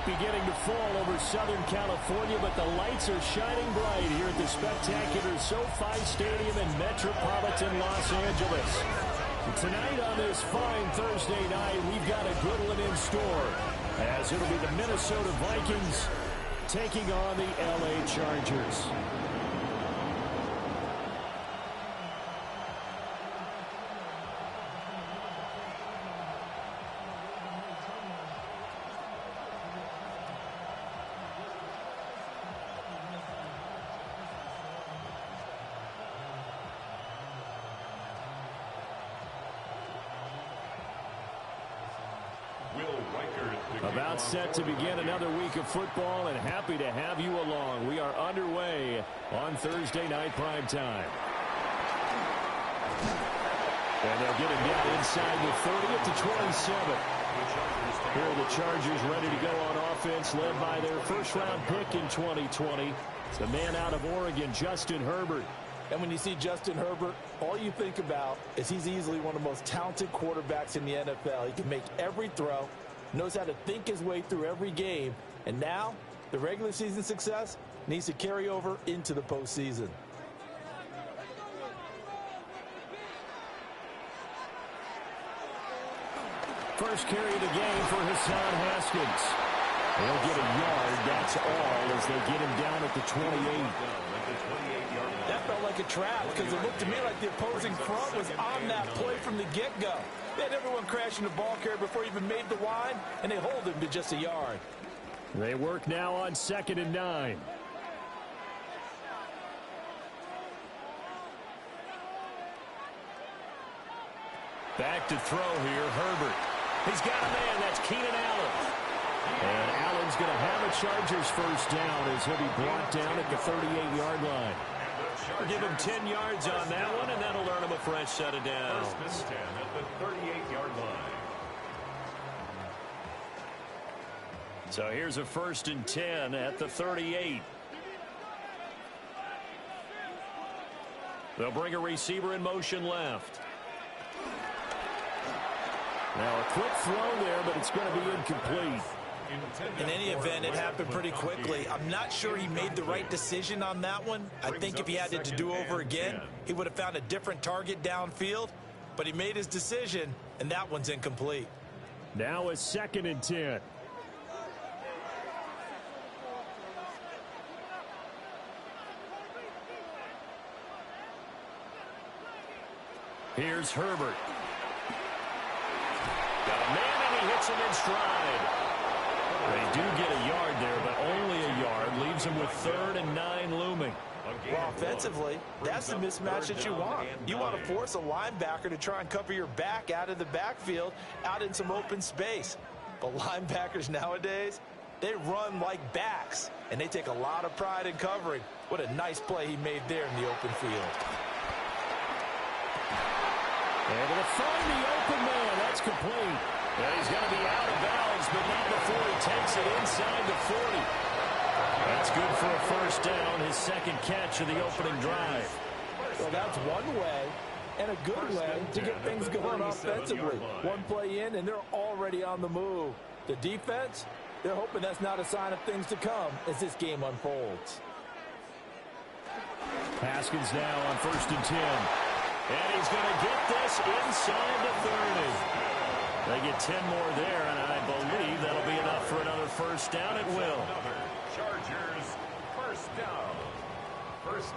beginning to fall over Southern California, but the lights are shining bright here at the spectacular SoFi Stadium in metropolitan Los Angeles. Tonight on this fine Thursday night, we've got a good one in store, as it'll be the Minnesota Vikings taking on the LA Chargers. About set to begin another week of football, and happy to have you along. We are underway on Thursday night primetime. And they'll get him down inside the 30 at the 27. Here are the Chargers ready to go on offense, led by their first-round pick in 2020. It's the man out of Oregon, Justin Herbert. And when you see Justin Herbert, all you think about is he's easily one of the most talented quarterbacks in the NFL. He can make every throw, knows how to think his way through every game, and now the regular season success needs to carry over into the postseason. First carry of the game for Hassan Haskins. They'll get a yard, that's all, as they get him down at the 28. That felt like a trap because it looked to me like the opposing front was on that play from the get-go. They had everyone crashing the ball carrier before he even made the line, and they hold him to just a yard. They work now on 2nd and 9. Back to throw here, Herbert. He's got a man, that's Keenan Allen. And Allen's going to have a Chargers first down as he'll be brought down at the 38-yard line. We'll give him 10 yards on that one, and that'll earn him a fresh set of downs. First and 10 at the 38-yard line. So here's a 1st and 10 at the 38. They'll bring a receiver in motion left. Now a quick throw there, but it's going to be incomplete. In any event, it happened pretty quickly. I'm not sure he made the right decision on that one. I think if he had it to do over again, he would have found a different target downfield. But he made his decision, and that one's incomplete. Now a 2nd and 10. Here's Herbert. Got a man, and he hits him in stride. They do get a yard there, but only a yard. Leaves him with 3rd and 9 looming. Well, offensively, that's the mismatch that you want. You want to force a linebacker to try and cover your back out of the backfield, out in some open space. But linebackers nowadays, they run like backs, and they take a lot of pride in covering. What a nice play he made there in the open field. Able to find the open man. That's complete. And he's going to be out of bounds, but not before he takes it inside the 40. That's good for a first down, his 2nd catch of the opening drive. Well, that's one way and a good way to get things going offensively. One play in, and they're already on the move. The defense, they're hoping that's not a sign of things to come as this game unfolds. Haskins now on 1st and 10. And he's going to get this inside the 30. They get 10 more there, and I believe that'll be enough for another first down. It will. Chargers first down.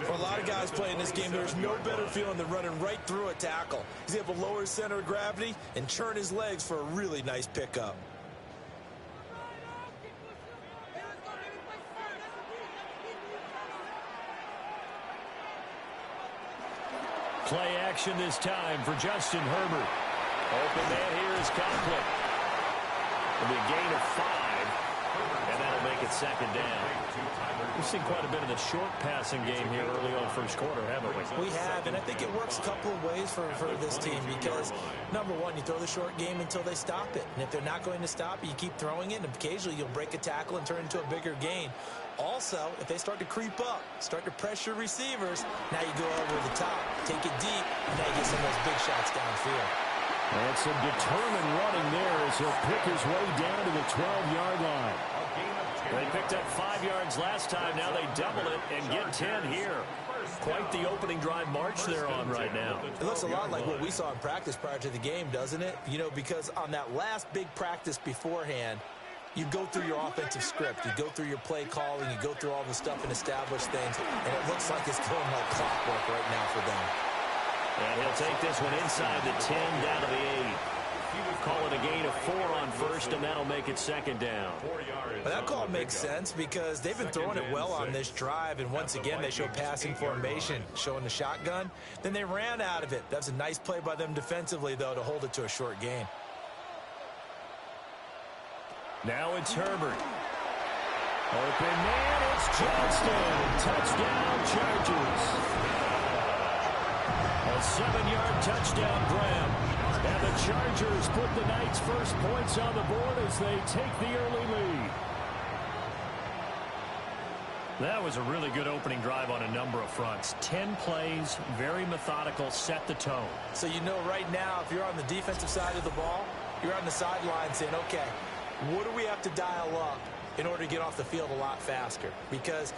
For a lot of guys playing this game, there's no better feeling than running right through a tackle. He's able to lower his center of gravity and churn his legs for a really nice pickup. Play action this time for Justin Herbert. Open man here is Conklin. It'll be a gain of 5, and that'll make it 2nd down. We've seen quite a bit of the short passing game here early on first quarter, haven't we? We have, and I think it works a couple of ways for this team because, number one, you throw the short game until they stop it. And if they're not going to stop it, you keep throwing it, and occasionally you'll break a tackle and turn it into a bigger gain. Also, if they start to creep up, start to pressure receivers, now you go over the top, take it deep, and now you get some of those big shots downfield. And some determined running there as he'll pick his way down to the 12-yard line. They picked up 5 yards last time. Now they double it and get 10 here. Quite the opening drive march they're on right now. It looks a lot like what we saw in practice prior to the game, doesn't it? You know, because on that last big practice beforehand, you go through your offensive script. You go through your play calling. You go through all the stuff and establish things. And it looks like it's going like clockwork right now for them. And he'll take this one inside the 10 down to the 8. Call it a gain of 4 on first, and that'll make it second down. But that call makes sense because they've been throwing it well on this drive, and once again they show passing formation, showing the shotgun. Then they ran out of it. That's a nice play by them defensively, though, to hold it to a short gain. Now it's Herbert. Open man, it's Johnston. Touchdown, Chargers. A 7-yard touchdown grab. And the Chargers put the Knights' first points on the board as they take the early lead. That was a really good opening drive on a number of fronts. 10 plays, very methodical, set the tone. So you know right now, if you're on the defensive side of the ball, you're on the sideline saying, okay, what do we have to dial up in order to get off the field a lot faster? Because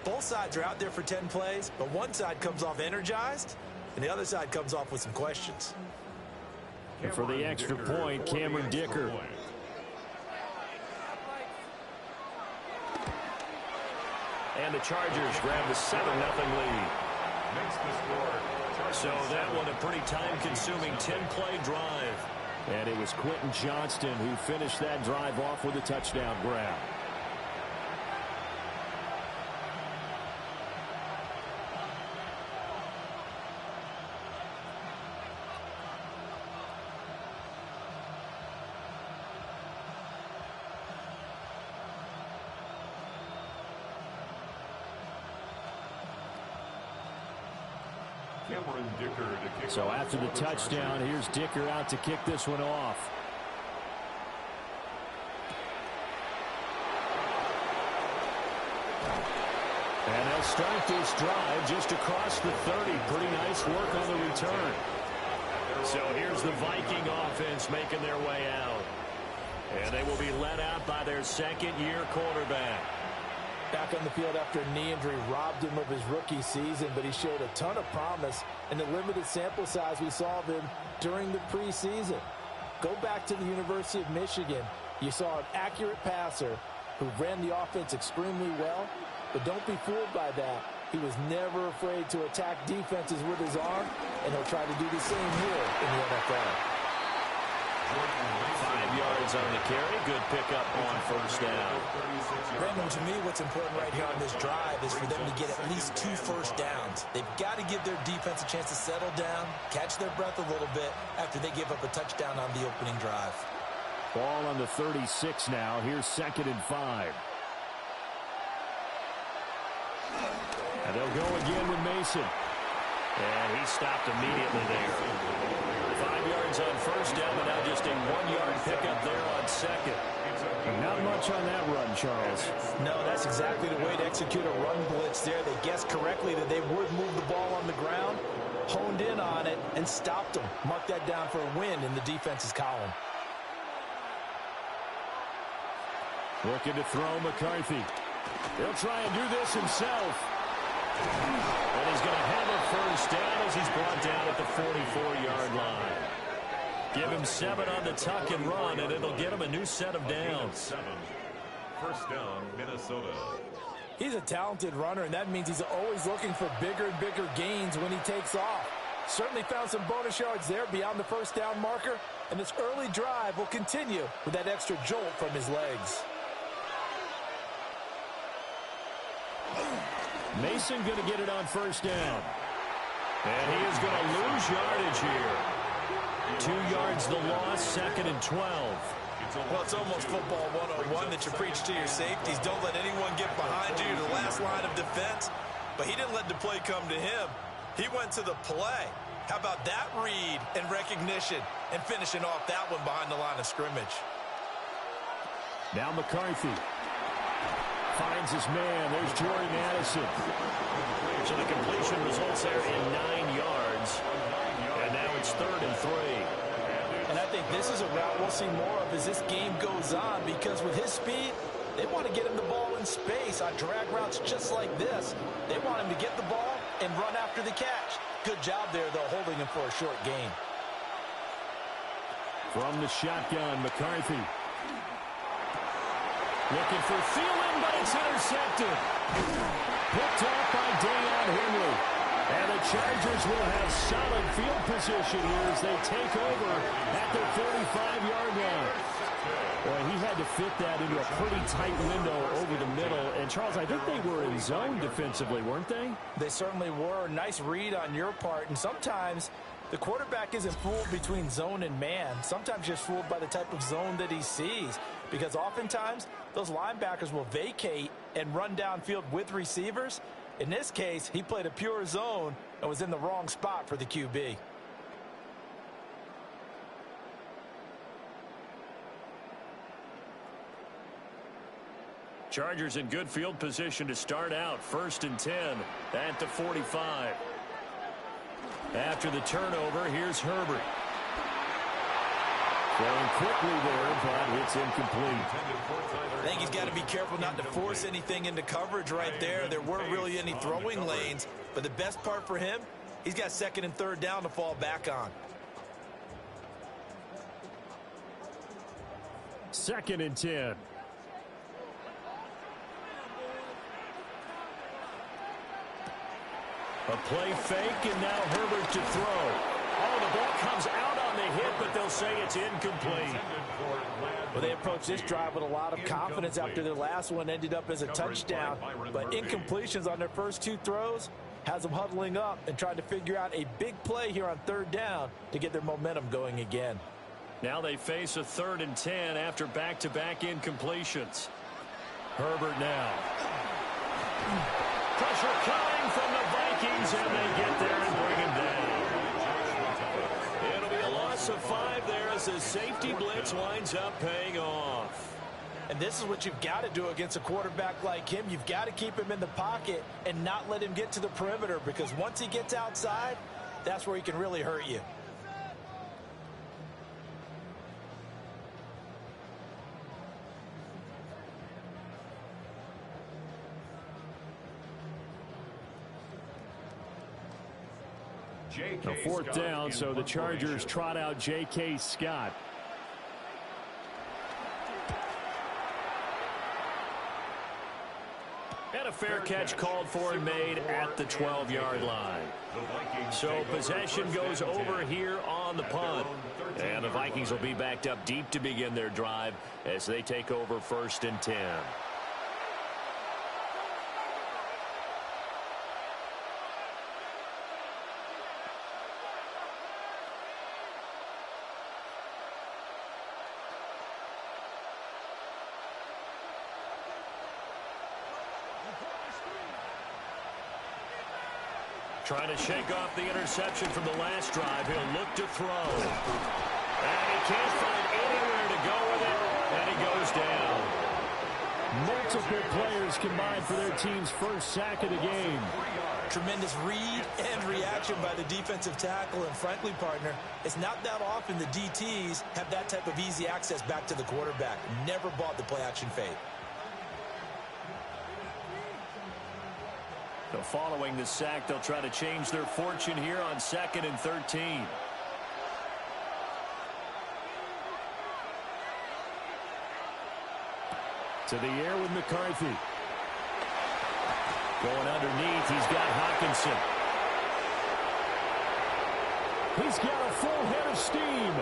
both sides are out there for 10 plays, but one side comes off energized, and the other side comes off with some questions. And for the extra point, Cameron Dicker. And the Chargers grab the 7-0 lead. So that one a pretty time-consuming 10-play drive. And it was Quentin Johnston who finished that drive off with a touchdown grab. So after the touchdown, here's Dicker out to kick this one off. And they'll start this drive just across the 30. Pretty nice work on the return. So here's the Viking offense making their way out. And they will be led out by their second-year quarterback. Back on the field after a knee injury robbed him of his rookie season, but he showed a ton of promise in the limited sample size we saw of him during the preseason. Go back to the University of Michigan. You saw an accurate passer who ran the offense extremely well, but don't be fooled by that. He was never afraid to attack defenses with his arm, and he'll try to do the same here in the NFL. 5 yards on the carry. Good pickup on first down. Brandon, to me, what's important right here on this drive is for them to get at least 2 first downs. They've got to give their defense a chance to settle down, catch their breath a little bit after they give up a touchdown on the opening drive. Ball on the 36 now. Here's 2nd and 5. And they'll go again with Mason. And he stopped immediately there. 5 yards on first down, but now just a 1-yard pickup there on second. Not much on that run, Charles. No, that's exactly the way to execute a run blitz there. They guessed correctly that they would move the ball on the ground, honed in on it, and stopped them. Mark that down for a win in the defense's column. Looking to throw McCarthy. He'll try and do this himself. And he's going to have a first down as he's brought down at the 44-yard line. Give him 7 on the tuck and run, and it'll get him a new set of downs. First down, Minnesota. He's a talented runner, and that means he's always looking for bigger and bigger gains when he takes off. Certainly found some bonus yards there beyond the first down marker, and this early drive will continue with that extra jolt from his legs. Mason going to get it on first down. And he is going to lose yardage here. 2 yards the loss, 2nd and 12. Well, it's almost football 101 that you preach to your safeties. Don't let anyone get behind you, the last line of defense. But he didn't let the play come to him. He went to the play. How about that read and recognition and finishing off that one behind the line of scrimmage? Now McCarthy finds his man. There's Jordan Addison. So the completion results there in 9 yards. And now it's 3rd and 3. And I think this is a route we'll see more of as this game goes on, because with his speed, They want to get him the ball in space on drag routes just like this. They want him to get the ball and run after the catch. Good job there, though, holding him for a short gain. From the shotgun, McCarthy. Looking for Thielen, but it's intercepted. Picked off by Deion Henry. And the Chargers will have solid field position here as they take over at their 45-yard line. Well, he had to fit that into a pretty tight window over the middle. And, Charles, I think they were in zone defensively, weren't they? They certainly were. Nice read on your part. And sometimes the quarterback isn't fooled between zone and man. Sometimes just fooled by the type of zone that he sees. Because oftentimes, those linebackers will vacate and run downfield with receivers. In this case, he played a pure zone and was in the wrong spot for the QB. Chargers in good field position to start out. 1st and 10 at the 45. After the turnover, here's Herbert. Going quickly there, but it's incomplete. I think he's got to be careful not to force anything into coverage right there. There weren't really any throwing lanes, but the best part for him, he's got 2nd and 3rd down to fall back on. 2nd and 10. A play fake, and now Herbert to throw. Oh, the ball comes out on the hit, but they'll say it's incomplete. Well, they approached this drive with a lot of confidence after their last one ended up as a touchdown. But incompletions on their first 2 throws has them huddling up and trying to figure out a big play here on 3rd down to get their momentum going again. Now they face a 3rd and 10 after back-to-back incompletions. Herbert now. Pressure coming from the Vikings, and they get there and bring him down. It'll be a loss of 5 there as the safety blitz winds up paying off. And this is what you've got to do against a quarterback like him. You've got to keep him in the pocket and not let him get to the perimeter, because once he gets outside, that's where he can really hurt you. A 4th down, so the Chargers trot out J.K. Scott. And a fair catch called for and made at the 12-yard line. So possession goes over here on the punt. And the Vikings will be backed up deep to begin their drive as they take over 1st and 10. Trying to shake off the interception from the last drive. He'll look to throw. And he can't find anywhere to go with it. And he goes down. Multiple players combined for their team's first sack of the game. Tremendous read and reaction by the defensive tackle. And frankly, partner, it's not that often the DTs have that type of easy access back to the quarterback. Never bought the play-action fade. So following the sack, they'll try to change their fortune here on 2nd and 13. To the air with McCarthy. Going underneath, he's got Hawkinson. He's got a full head of steam.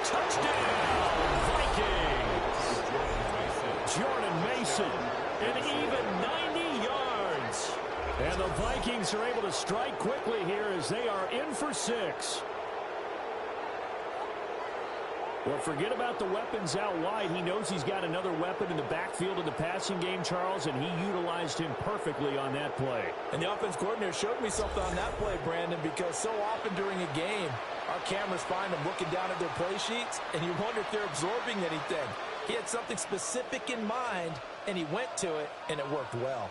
Touchdown, Vikings! Jordan Mason. An even 90 yards. And the Vikings are able to strike quickly here as they are in for 6. Well, forget about the weapons out wide. He knows he's got another weapon in the backfield of the passing game, Charles, and he utilized him perfectly on that play. And the offense coordinator showed me something on that play, Brandon, because so often during a game, our cameras find them looking down at their play sheets, and you wonder if they're absorbing anything. He had something specific in mind, and he went to it, and it worked well.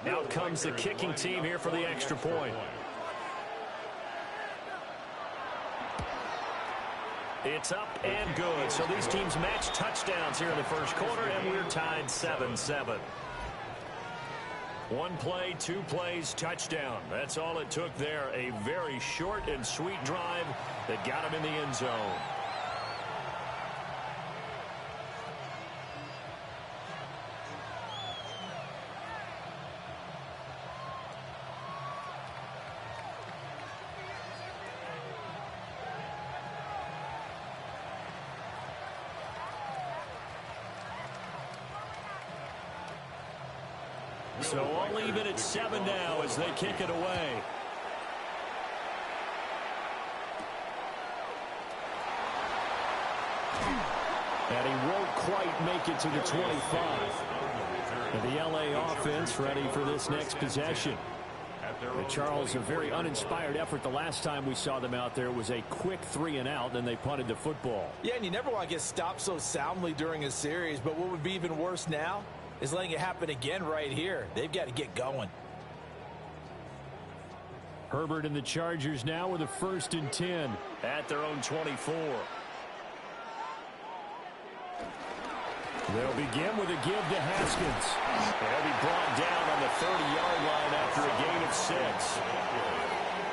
Now comes the kicking team here for the extra point. It's up and good. So these teams match touchdowns here in the first quarter, and we're tied 7-7. One play, 2 plays, touchdown. That's all it took there. A very short and sweet drive that got him in the end zone. So all even at 7 now as they kick it away. And he won't quite make it to the 25. And the LA offense ready for this next possession. And Charles, a very uninspired effort the last time we saw them out there. It was a quick 3 and out, then they punted the football. Yeah, and you never want to get stopped so soundly during a series, but what would be even worse now is letting it happen again right here. They've got to get going. Herbert and the Chargers now with a 1st and 10 at their own 24. They'll begin with a give to Haskins. They'll be brought down on the 30-yard line after a gain of 6.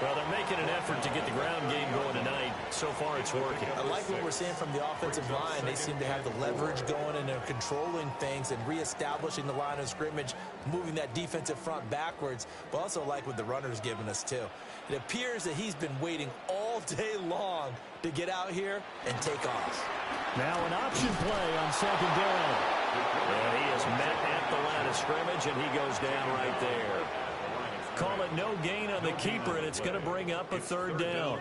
Well, they're making an effort to get the ground game going tonight. So far, it's working. I like what we're seeing from the offensive line. They seem to have the leverage going, and they're controlling things and reestablishing the line of scrimmage, moving that defensive front backwards. But also like what the runner's giving us, too. It appears that he's been waiting all day long to get out here and take off. Now an option play on 2nd down. And he is met at the line of scrimmage, and he goes down right there. Call it no gain on the keeper, and it's going to bring up a 3rd down.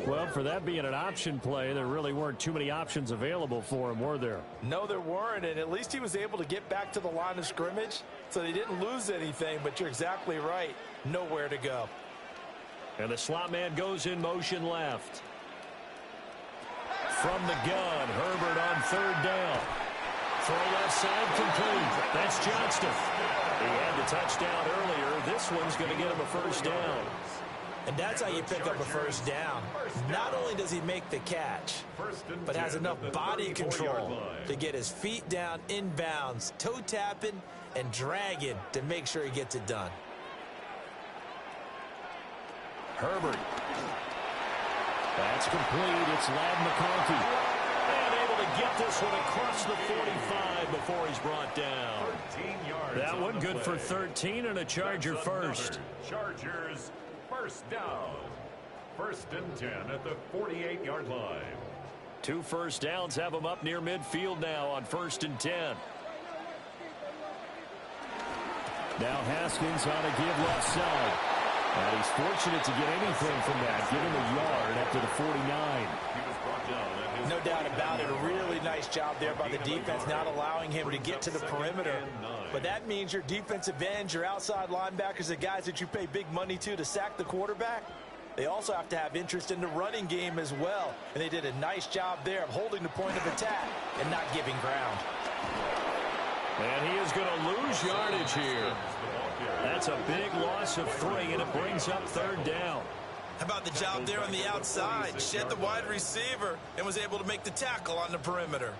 Well, for that being an option play, there really weren't too many options available for him, were there? No, there weren't, and at least he was able to get back to the line of scrimmage, so they didn't lose anything, but you're exactly right. Nowhere to go. And the slot man goes in motion left. From the gun, Herbert on 3rd down. Throw left side complete. That's Johnston. He had the touchdown earlier. This one's going to get him a 1st down. And that's how you pick up a 1st down. Not only does he make the catch, but has enough body control to get his feet down inbounds, toe tapping and dragging to make sure he gets it done. Herbert. That's complete. It's Ladd McConkey. And able to get this one across the 45 before he's brought down. That one good for 13 and a Charger first. Chargers 1st down. 1st and 10 at the 48-yard line. 2 1st downs have him up near midfield now on 1st and 10. Now Haskins on a give left side. And he's fortunate to get anything from that. Give him a yard after the 49. No doubt about it. A really nice job there by the defense, not allowing him to get to the perimeter. But that means your defensive ends, your outside linebackers, the guys that you pay big money to sack the quarterback, they also have to have interest in the running game as well. And they did a nice job there of holding the point of attack and not giving ground. And he is going to lose yardage here. That's a big loss of 3, and it brings up 3rd down. How about the job there on the outside? Shed the wide receiver and was able to make the tackle on the perimeter.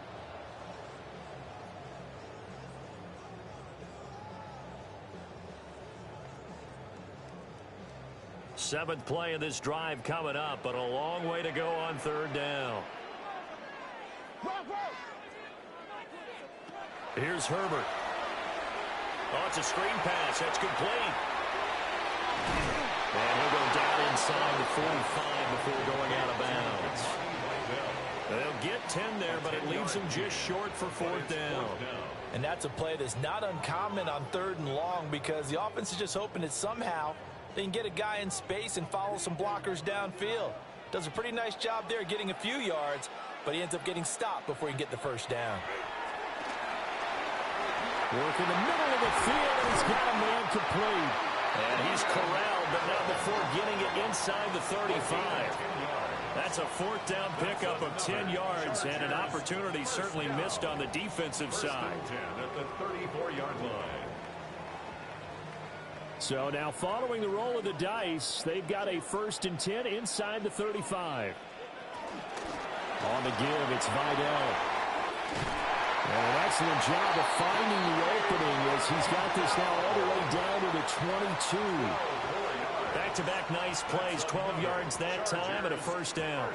Seventh play of this drive coming up, but a long way to go on 3rd down. Here's Herbert. Oh, it's a screen pass. That's complete. And he'll go down inside the 45 before going out of bounds. They'll get 10 there, but it leaves them just short for 4th down. And that's a play that's not uncommon on 3rd and long because the offense is just hoping that somehow they can get a guy in space and follow some blockers downfield. Does a pretty nice job there getting a few yards, but he ends up getting stopped before he can get the 1st down. Work in the middle of the field, and he's got a man complete. And he's corralled, but not before getting it inside the 35. That's a 4th down pickup of 10 yards, and an opportunity certainly missed on the defensive side. At the 34-yard line. So now following the roll of the dice, they've got a 1st and 10 inside the 35. On the give, it's Vidal. And an excellent job of finding the opening as he's got this now all the way down to the 22. Back-to-back nice plays, 12 yards that time and a first down.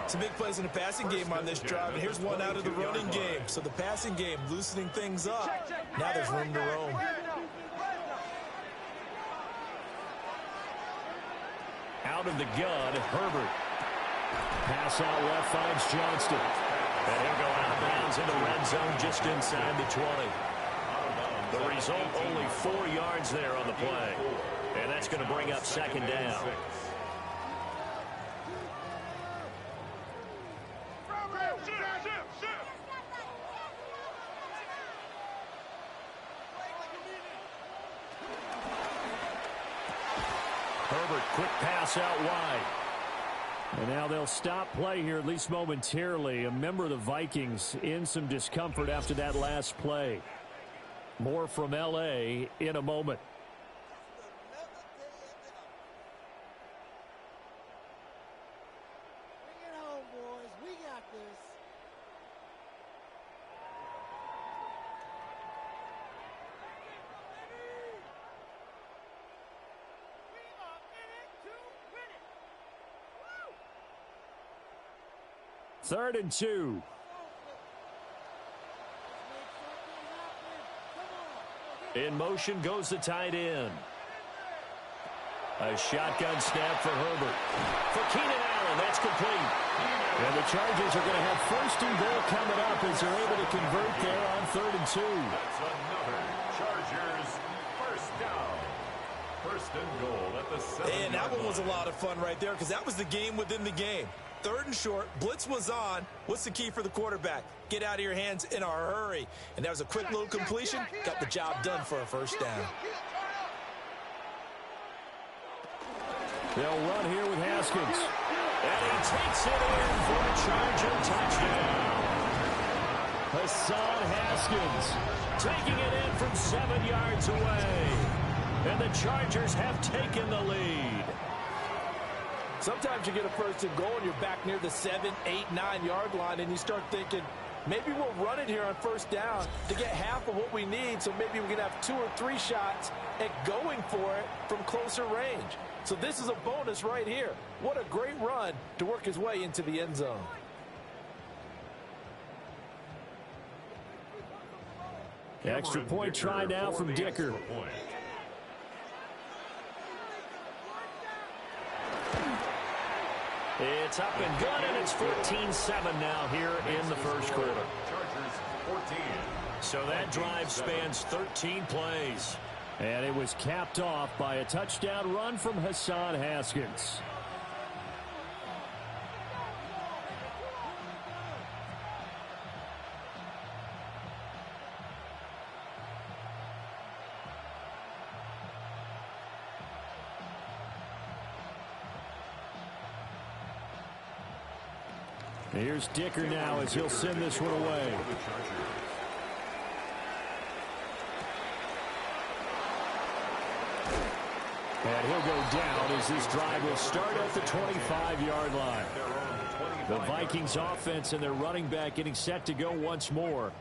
Some big plays in the passing game on this drive, and here's one out of the running game. So the passing game loosening things up. Now there's room to roam. Out of the gun, Herbert. Pass out left finds Johnston. And he'll go out of bounds in the red zone just inside the 20. The result, only 4 yards there on the play. And that's going to bring up second down. Herbert, quick pass out wide. And now they'll stop play here, at least momentarily. A member of the Vikings in some discomfort after that last play. More from L.A. in a moment. Bring it home, boys. We got this. We are in it to win it. Woo! 3rd and 2. In motion goes the tight end. A shotgun snap for Herbert. For Keenan Allen, that's complete. And the Chargers are going to have 1st and goal coming up as they're able to convert there on 3rd and 2. That's another Chargers first down. 1st and goal at the 7. And that one was a lot of fun right there because that was the game within the game. 3rd and short, blitz was on. What's the key for the quarterback? Get out of your hands in a hurry. And that was a quick little completion. Got the job done for a first down. They'll run here with Haskins. And he takes it in for a Charger touchdown. Hassan Haskins taking it in from 7 yards away. And the Chargers have taken the lead. Sometimes you get a 1st and goal and you're back near the 7, 8, 9 yard line and you start thinking, maybe we'll run it here on 1st down to get half of what we need, so maybe we can have 2 or 3 shots at going for it from closer range. So this is a bonus right here. What a great run to work his way into the end zone. Extra point try now from Dicker. It's up and good, and it's 14-7 now here in the first quarter. Chargers 14. So that drive spans 13 plays. And it was capped off by a touchdown run from Hassan Haskins. Here's Dicker now as he'll send this one away. And he'll go down as this drive will start at the 25-yard line. The Vikings offense and their running back getting set to go once more.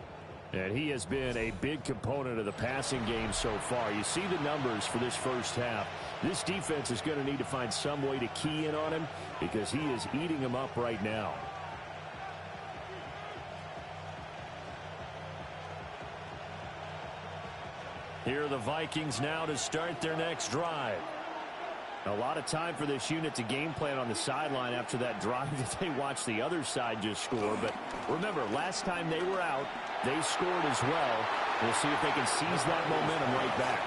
And he has been a big component of the passing game so far. You see the numbers for this first half. This defense is going to need to find some way to key in on him because he is eating them up right now. Here are the Vikings now to start their next drive. A lot of time for this unit to game plan on the sideline after that drive that they watched the other side just score. But remember, last time they were out, they scored as well. We'll see if they can seize that momentum right back.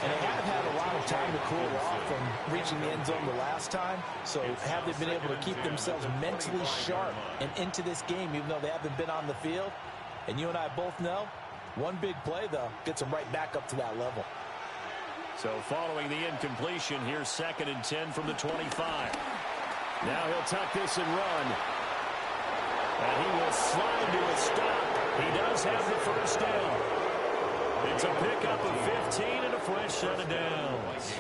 And they have had a lot of time to cool off from reaching the end zone the last time. So have they been able to keep themselves mentally sharp and into this game, even though they haven't been on the field? And you and I both know, one big play, though, gets them right back up to that level. So following the incompletion, here's 2nd and 10 from the 25. Now he'll tuck this and run. And he will slide to a stop. He does have the first down. It's a pickup of 15 and a fresh set of downs.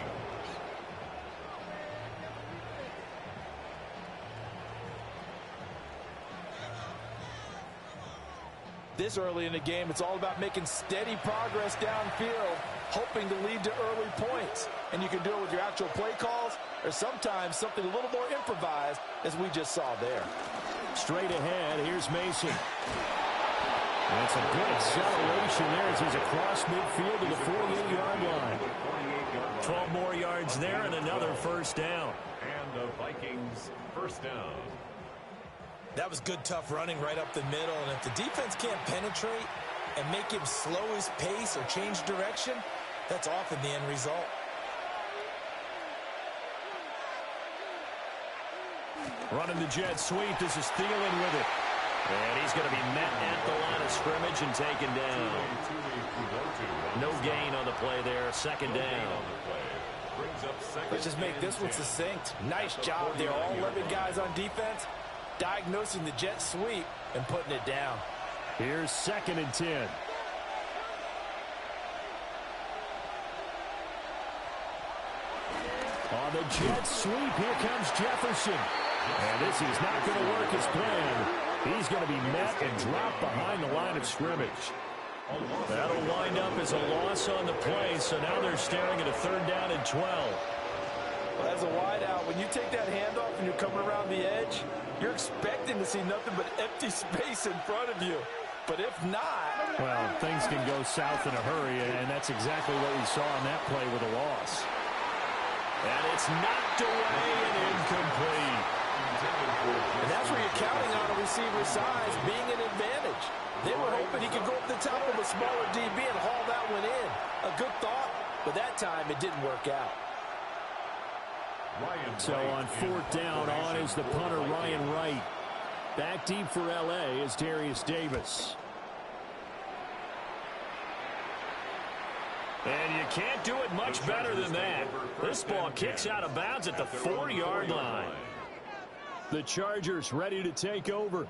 This early in the game, it's all about making steady progress downfield, hoping to lead to early points. And you can do it with your actual play calls or sometimes something a little more improvised, as we just saw there. Straight ahead, here's Mason. That's a good acceleration there as he's across midfield to the 48-yard line. 12 more yards there and another first down. And the Vikings first down. That was good, tough running right up the middle. And if the defense can't penetrate and make him slow his pace or change direction, that's often the end result. Running the jet sweep. This is Thielen with it. And he's going to be met at the line of scrimmage and taken down. No gain on the play there. Second down. Let's just make this one succinct. Nice job there. All 11 guys on defense diagnosing the jet sweep and putting it down. Here's 2nd and 10. On the jet sweep, here comes Jefferson. And this is not going to work as planned. He's going to be met and dropped behind the line of scrimmage. That'll wind up as a loss on the play, so now they're staring at a 3rd down and 12. Well, as a wideout, when you take that handoff and you're coming around the edge, you're expecting to see nothing but empty space in front of you. But if not... Well, things can go south in a hurry, and that's exactly what we saw on that play with a loss. And it's knocked away and incomplete. And that's where you're counting on a receiver's size being an advantage. They were hoping he could go up the top of a smaller DB and haul that one in. A good thought, but that time it didn't work out. So on 4th down, on is the punter Ryan Wright. Back deep for L.A. is Darius Davis. And you can't do it much better than that. This ball kicks out of bounds at the 4-yard line. The Chargers ready to take over.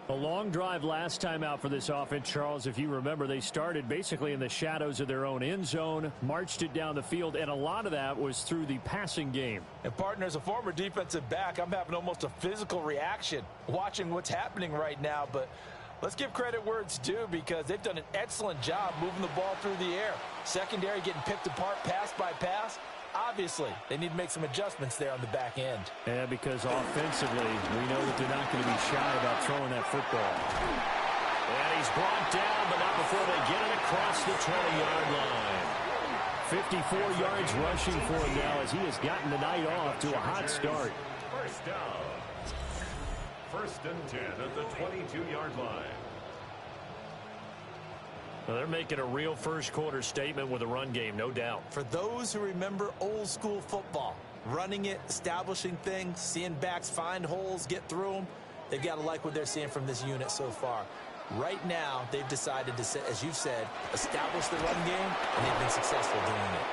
A long drive last time out for this offense, Charles. If you remember, they started basically in the shadows of their own end zone, marched it down the field, and a lot of that was through the passing game. And, partner, as a former defensive back, I'm having almost a physical reaction watching what's happening right now. But let's give credit where it's due because they've done an excellent job moving the ball through the air. Secondary getting picked apart pass by pass. Obviously, they need to make some adjustments there on the back end. Yeah, because offensively, we know that they're not going to be shy about throwing that football. And he's brought down, but not before they get it across the 20-yard line. 54 yards rushing for him now as he has gotten the night off to a hot start. First down. 1st and 10 at the 22-yard line. Well, they're making a real first-quarter statement with a run game, no doubt. For those who remember old-school football, running it, establishing things, seeing backs find holes, get through them, they've got to like what they're seeing from this unit so far. Right now, they've decided to, as you've said, establish the run game, and they've been successful doing it.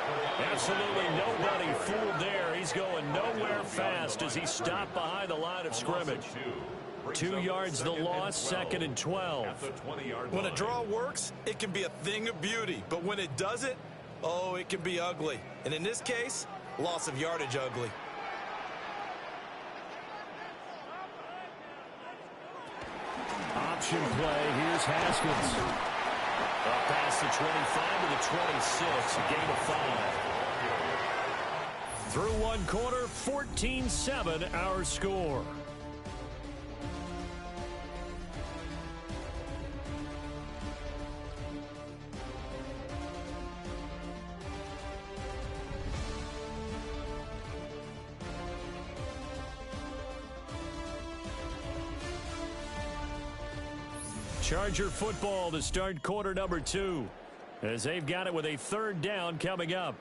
Absolutely nobody fooled there. He's going nowhere fast as he stopped behind the line of scrimmage. 2 yards the loss, 2nd and 12. When a draw works, it can be a thing of beauty. But when it doesn't, oh, it can be ugly. And in this case, loss of yardage ugly. Option play. Here's Haskins. Up past the 25 to the 26. A gain of 5. Through one quarter, 14-7 our score. Charger football to start quarter number 2 as they've got it with a 3rd down coming up.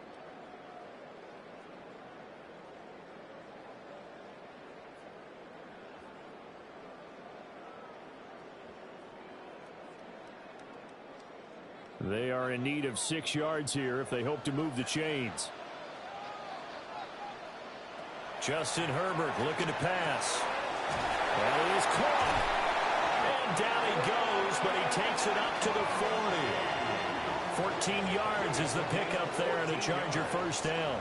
They are in need of 6 yards here if they hope to move the chains. Justin Herbert looking to pass. That is caught. And down he goes, but he takes it up to the 40. 14 yards is the pickup there and a Charger first down.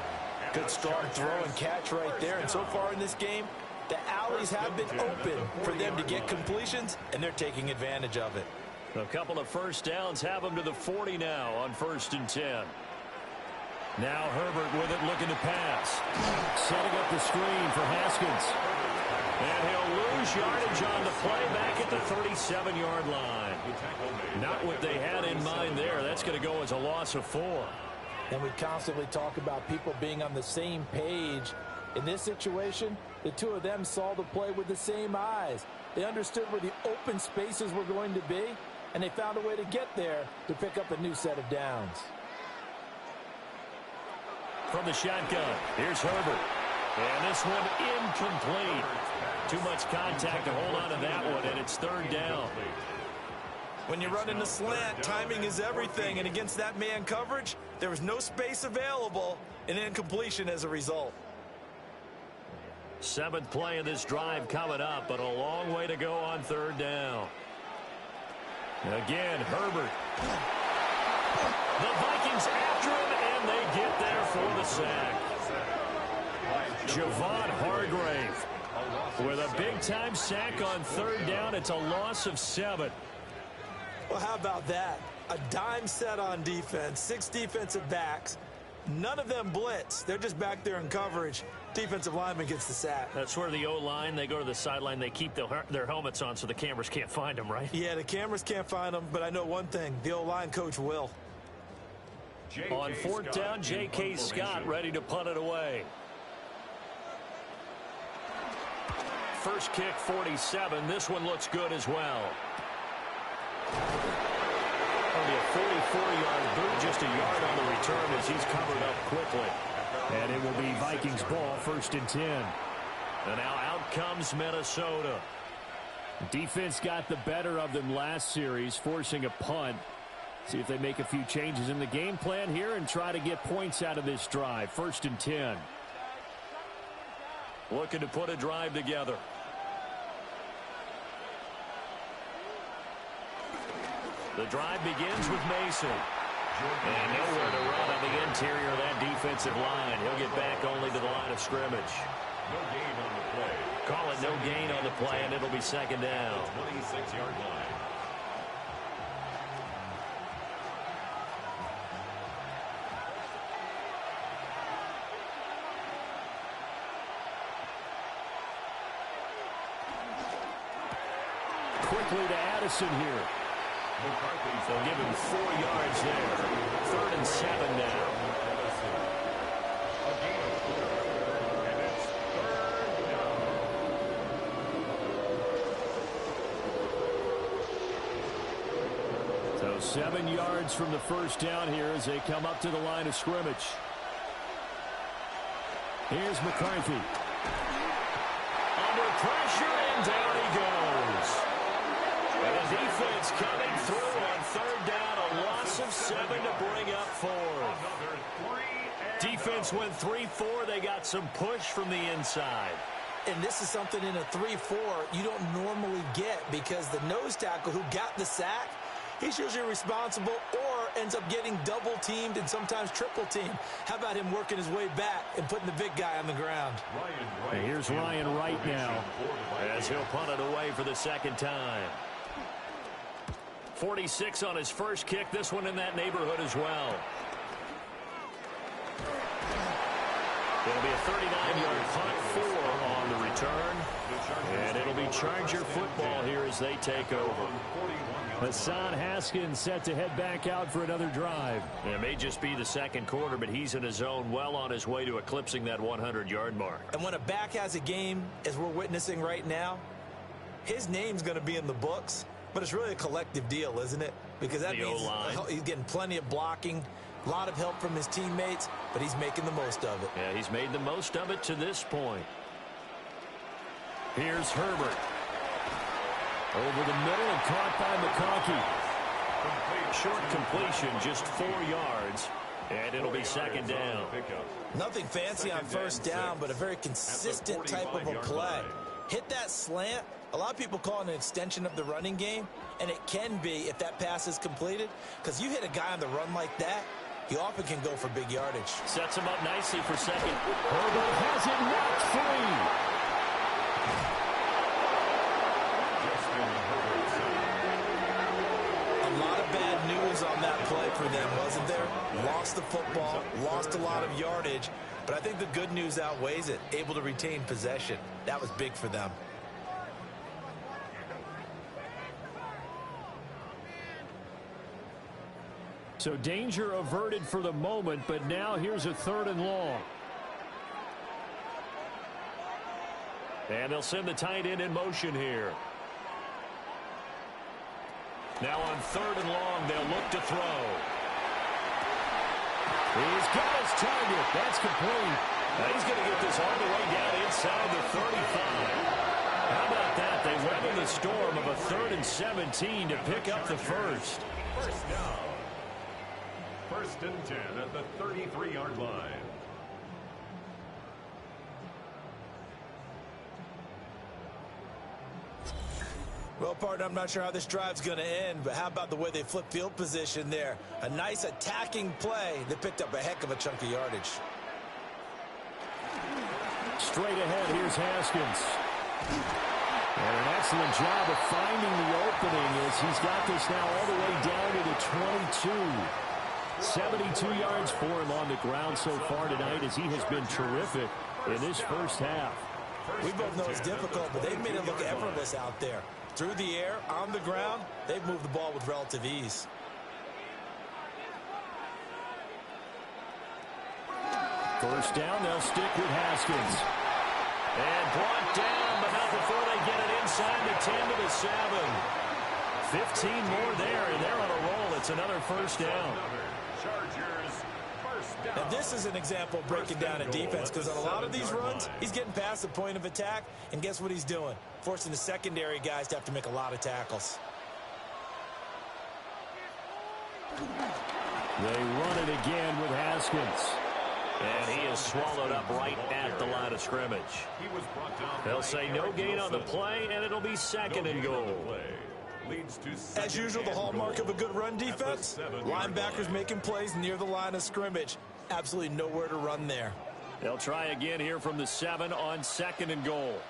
Good strong throw and catch right there. And so far in this game, the alleys have been open for them to get completions, and they're taking advantage of it. A couple of first downs have him to the 40 now on 1st and 10. Now Herbert with it, looking to pass. Setting up the screen for Haskins. And he'll lose yardage on the play back at the 37-yard line. Not what they had in mind there. That's going to go as a loss of 4. And we constantly talk about people being on the same page. In this situation, the two of them saw the play with the same eyes. They understood where the open spaces were going to be, and they found a way to get there to pick up a new set of downs. From the shotgun, here's Herbert. And this one incomplete. Too much contact to hold on to that one, and it's 3rd down. When you run in the slant, timing is everything, and against that man coverage, there was no space available, and incompletion as a result. 7th play of this drive coming up, but a long way to go on 3rd down. Again, Herbert. The Vikings after him, and they get there for the sack. Javon Hargrave with a big-time sack on 3rd down. It's a loss of 7. Well, how about that? A dime set on defense, 6 defensive backs. None of them blitz. They're just back there in coverage. Defensive lineman gets the sack. That's where the O-line, they go to the sideline, they keep their helmets on so the cameras can't find them, right? Yeah, the cameras can't find them, but I know one thing. The O-line coach will. On 4th down, J.K. Scott ready to punt it away. First kick, 47. This one looks good as well. Only a 44-yard boot, just a yard on the return as he's covered up quickly. And it will be Vikings ball, 1st and 10. And now out comes Minnesota. Defense got the better of them last series, forcing a punt. See if they make a few changes in the game plan here and try to get points out of this drive. 1st and 10. Looking to put a drive together. The drive begins with Mason. And nowhere to run on the interior of that defensive line. He'll get back only to the line of scrimmage. No gain on the play. Call it no gain on the play, and it'll be 2nd down. 26-yard line. Quickly to Addison here. They'll give him 4 yards there. 3rd and 7 now. And it's 3rd down. So 7 yards from the first down here as they come up to the line of scrimmage. Here's McCarthy. Under pressure, and down he goes. And the defense coming through on 3rd down, a loss of 7 to bring up 4. Defense went 3-4. They got some push from the inside. And this is something in a 3-4 you don't normally get because the nose tackle who got the sack, he's usually responsible or ends up getting double-teamed and sometimes triple-teamed. How about him working his way back and putting the big guy on the ground? And here's Ryan Wright now as he'll punt it away for the 2nd time. 46 on his first kick. This one in that neighborhood as well. It'll be a 39-yard punt, 4 on the return. And it'll be Charger football here as they take over. Hassan Haskins set to head back out for another drive. It may just be the 2nd quarter, but he's in his zone, well on his way to eclipsing that 100-yard mark. And when a back has a game, as we're witnessing right now, his name's going to be in the books. But it's really a collective deal, isn't it? Because that means he's getting plenty of blocking, a lot of help from his teammates, but he's making the most of it. Yeah, he's made the most of it to this point. Here's Herbert. Over the middle and caught by McConkey. Short completion, just 4 yards, and it'll be 2nd down. Nothing fancy on 1st down, but a very consistent type of a play. Hit that slant. A lot of people call it an extension of the running game, and it can be if that pass is completed, because you hit a guy on the run like that, you often can go for big yardage. Sets him up nicely for 2nd. Herbert has it knocked free. negatives on that play for them, wasn't there? Lost the football, lost a lot of yardage, but I think the good news outweighs it. Able to retain possession. That was big for them. So danger averted for the moment, but now here's a 3rd and long. And they'll send the tight end in motion here. Now on 3rd and long, they'll look to throw. He's got his target. That's complete. Now he's going to get this all the way down inside the 35. How about that? They weathered the storm of a 3rd and 17 to pick up the first. First down. 1st and 10 at the 33-yard line. Well, partner, I'm not sure how this drive's going to end, but how about the way they flip field position there? A nice attacking play that picked up a heck of a chunk of yardage. Straight ahead, here's Haskins. And an excellent job of finding the opening as he's got this now all the way down to the 22. 72 yards for him on the ground so far tonight as he has been terrific in this first half. We both know it's difficult, but they've made it look effortless out there. Through the air, on the ground, they've moved the ball with relative ease. First down, they'll stick with Haskins. And brought down, but not before they get it inside the 10 to the 7. 15 more there, and they're on a roll. It's another first down. Chargers, first down. Now, this is an example of breaking down a defense because on a lot of these runs, he's getting past the point of attack, and guess what he's doing? Forcing the secondary guys to have to make a lot of tackles. They run it again with Haskins. And he is swallowed up right at the line of scrimmage. They'll say no gain on the play, and it'll be 2nd and goal. As usual, the hallmark of a good run defense, linebackers making plays near the line of scrimmage. Absolutely nowhere to run there. They'll try again here from the 7 on 2nd and goal.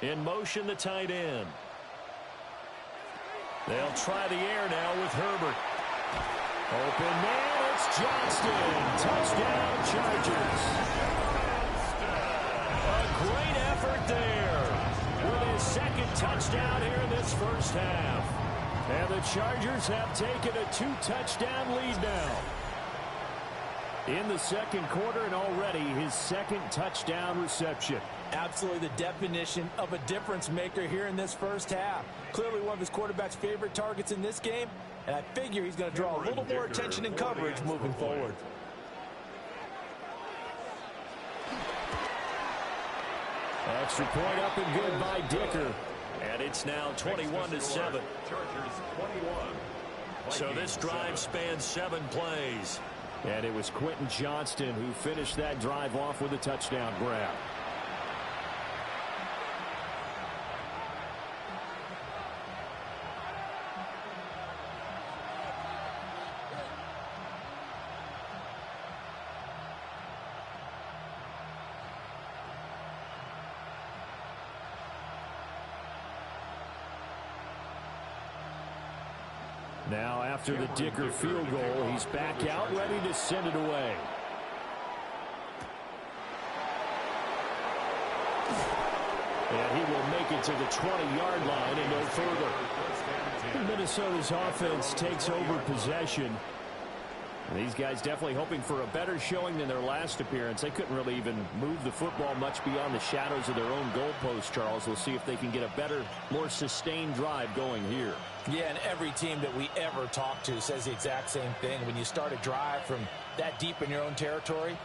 In motion, the tight end. They'll try the air now with Herbert. Open man, it's Johnston. Touchdown, Chargers. A great effort there with his 2nd touchdown here in this first half. And the Chargers have taken a 2-touchdown lead now. In the 2nd quarter, and already his 2nd touchdown reception. Absolutely the definition of a difference maker here in this first half. Clearly one of his quarterback's favorite targets in this game, and I figure he's going to draw a little more attention and coverage moving forward. Extra point up and good by Dicker. And it's now 21-7. So this drive spans 7 plays. And it was Quentin Johnston who finished that drive off with a touchdown grab. Now, after the Dicker field goal, he's back out, ready to send it away. And he will make it to the 20-yard line and no further. Minnesota's offense takes over possession. And these guys definitely hoping for a better showing than their last appearance. They couldn't really even move the football much beyond the shadows of their own goalpost, Charles. We'll see if they can get a better, more sustained drive going here. Yeah, and every team that we ever talk to says the exact same thing. When you start a drive from that deep in your own territory,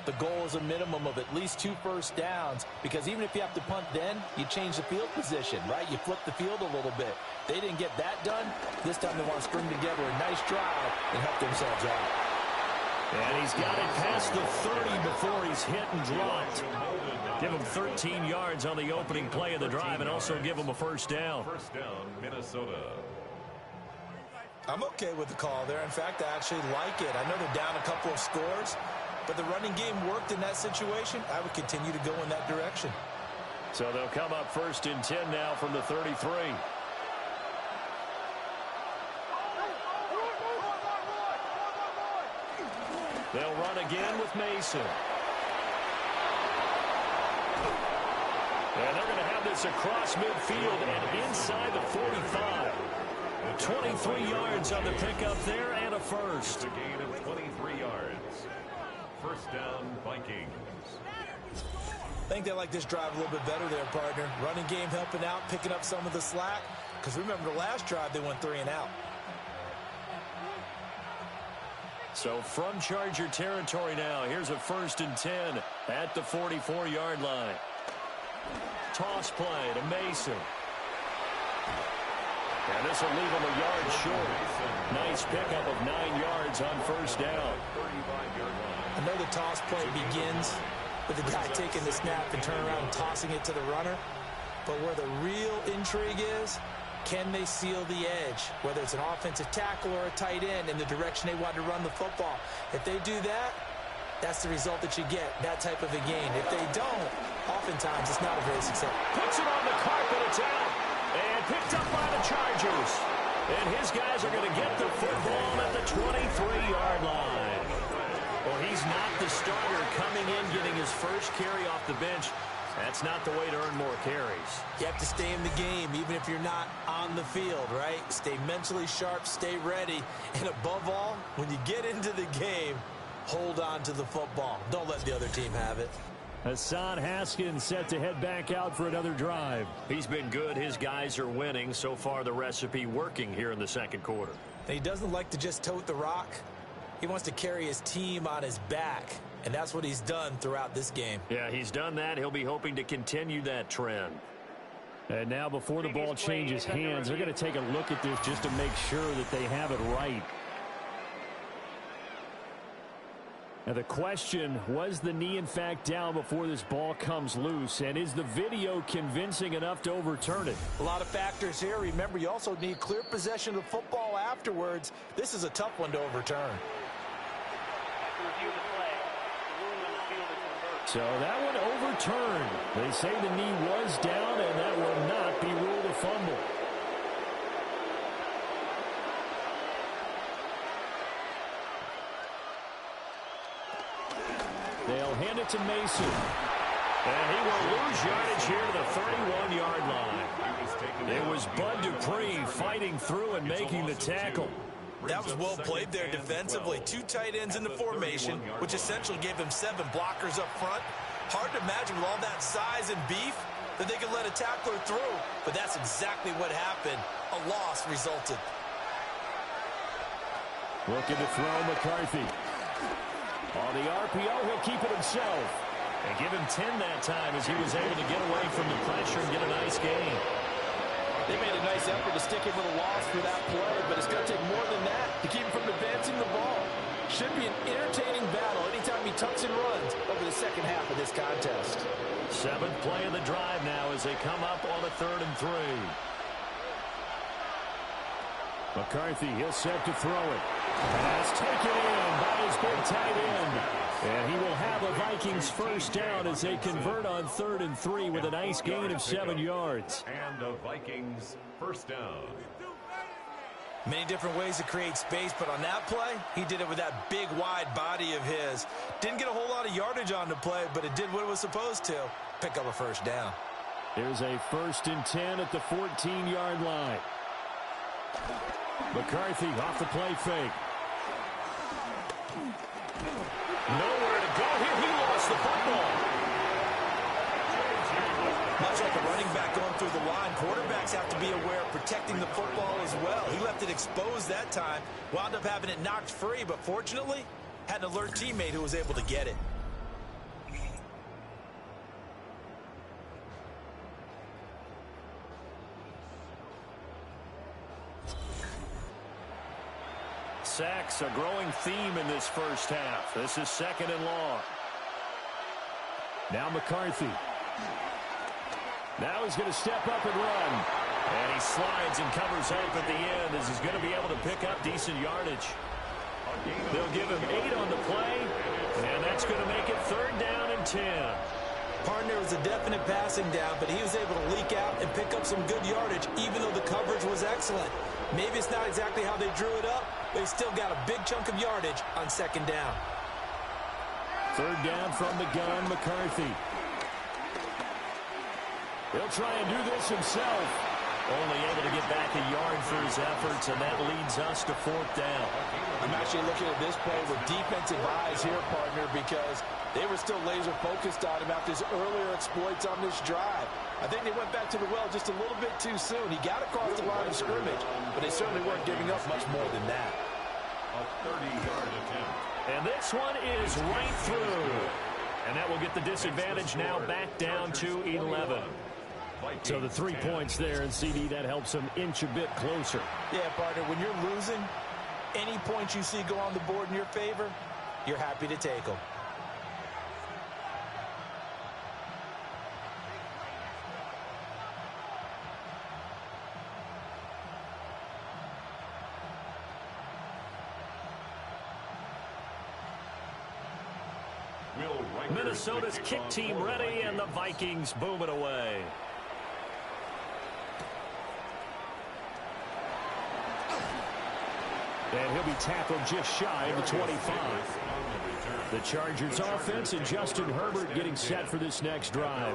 the goal is a minimum of at least 2 first downs, because even if you have to punt then, you change the field position, right? You flip the field a little bit. They didn't get that done. This time they want to string together a nice drive and help themselves out. And he's got it past the 30 before he's hit and dropped. Give him 13 yards on the opening play of the drive and also give him a first down. First down, Minnesota. I'm okay with the call there. In fact, I actually like it. I know they're down a couple of scores, but the running game worked in that situation. I would continue to go in that direction. So they'll come up 1st and 10 now from the 33. They'll run again with Mason. And they're going to have this across midfield and inside the 45. 23 yards on the pickup there and a first. A gain of 23 yards. First down, Vikings. I think they like this drive a little bit better there, partner. Running game helping out, picking up some of the slack. Because remember, the last drive, they went 3 and out. So from Charger territory now, here's a 1st and 10 at the 44-yard line. Toss play to Mason. And this will leave him a yard short. Nice pickup of 9 yards on 1st down. I know the toss play begins with the guy taking the snap and turning around and tossing it to the runner. But where the real intrigue is, can they seal the edge? Whether it's an offensive tackle or a tight end in the direction they want to run the football. If they do that, that's the result that you get, that type of a gain. If they don't, oftentimes it's not a very successful. Puts it on the carpet, it's out. And picked up by the Chargers. And his guys are going to get the football at the 23-yard line. Well, he's not the starter coming in, getting his first carry off the bench. That's not the way to earn more carries. You have to stay in the game, even if you're not on the field, right? Stay mentally sharp, stay ready. And above all, when you get into the game, hold on to the football. Don't let the other team have it. Hassan Haskins set to head back out for another drive. He's been good. His guys are winning. So far, the recipe working here in the second quarter. And he doesn't like to just tote the rock. He wants to carry his team on his back. And that's what he's done throughout this game. Yeah, he's done that. He'll be hoping to continue that trend. And now before the ball changes hands, they're going to take a look at this just to make sure that they have it right. Now the question, was the knee in fact down before this ball comes loose? And is the video convincing enough to overturn it? A lot of factors here. Remember, you also need clear possession of the football afterwards. This is a tough one to overturn. So that one overturned. They say the knee was down, and that will not be ruled a fumble. They'll hand it to Mason. And he will lose yardage here to the 31-yard line. It was Bud Dupree fighting through and making the tackle. That was well played there defensively. 2 tight ends in the formation, which essentially gave them 7 blockers up front. Hard to imagine with all that size and beef that they could let a tackler through. But that's exactly what happened. A loss resulted. Looking to throw McCarthy. On the RPO, he'll keep it himself. And give him 10 that time as he was able to get away from the pressure and get a nice gain. They made a nice effort to stick him with a loss for that play, but it's going to take more than that to keep him from advancing the ball. Should be an entertaining battle anytime he tucks and runs over the second half of this contest. 7th play of the drive now as they come up on a 3rd and 3. McCarthy, he'll set to throw it. Pass taken in by his big tight end. And he will have a Vikings first down as they convert on 3rd and 3 with a nice gain of 7 yards. And a Vikings first down. Many different ways to create space, but on that play, he did it with that big, wide body of his. Didn't get a whole lot of yardage on the play, but it did what it was supposed to. Pick up a first down. There's a 1st and 10 at the 14-yard line. McCarthy off the play fake. Nowhere to go here. He lost the football. Much like a running back going through the line, quarterbacks have to be aware of protecting the football as well. He left it exposed that time, wound up having it knocked free, but fortunately, had an alert teammate who was able to get it. Sacks, a growing theme in this first half. This is 2nd and long. Now McCarthy. Now he's going to step up and run. And he slides and covers up at the end as he's going to be able to pick up decent yardage. They'll give him 8 on the play, and that's going to make it 3rd down and 10. Partner was a definite passing down, but he was able to leak out and pick up some good yardage, even though the coverage was excellent. Maybe it's not exactly how they drew it up, but he still got a big chunk of yardage on 2nd down. Third down from the gun, McCarthy. He'll try and do this himself. Only able to get back a yard for his efforts, and that leads us to fourth down. I'm actually looking at this play with defensive eyes here, partner, because they were still laser focused on him after his earlier exploits on this drive. I think they went back to the well just a little bit too soon. He got across the line of scrimmage, but they certainly weren't giving up much more than that. A 30-yard attempt. And this one is right through. And that will get the disadvantage now back down to 11. So the 3 points there, and CD, that helps them inch a bit closer. Yeah, partner, when you're losing, any points you see go on the board in your favor, you're happy to take them. Minnesota's kick team ready, and the Vikings boom it away. And he'll be tackled just shy of the 25. The Chargers offense and Justin Herbert getting set for this next drive.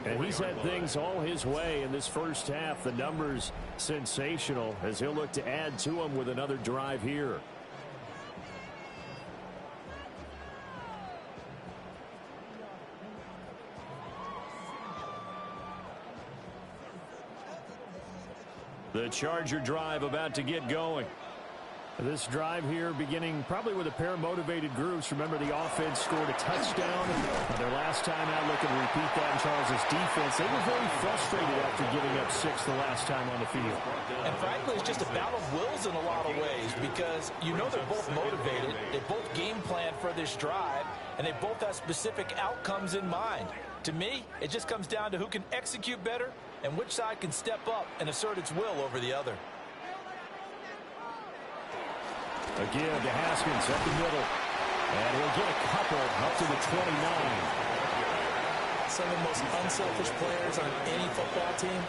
And he's had things all his way in this first half. The numbers sensational as he'll look to add to them with another drive here. The Charger drive about to get going. This drive here beginning probably with a pair of motivated groups. Remember, the offense scored a touchdown. Their last time out, looking to repeat that in Charles' defense. They were very frustrated after giving up 6 the last time on the field. And frankly, it's just a battle of wills in a lot of ways, because you know they're both motivated. They both game plan for this drive, and they both have specific outcomes in mind. To me, it just comes down to who can execute better and which side can step up and assert its will over the other. Again to Haskins up the middle. And he'll get a couple up to the 29. Some of the most unselfish players on any football team,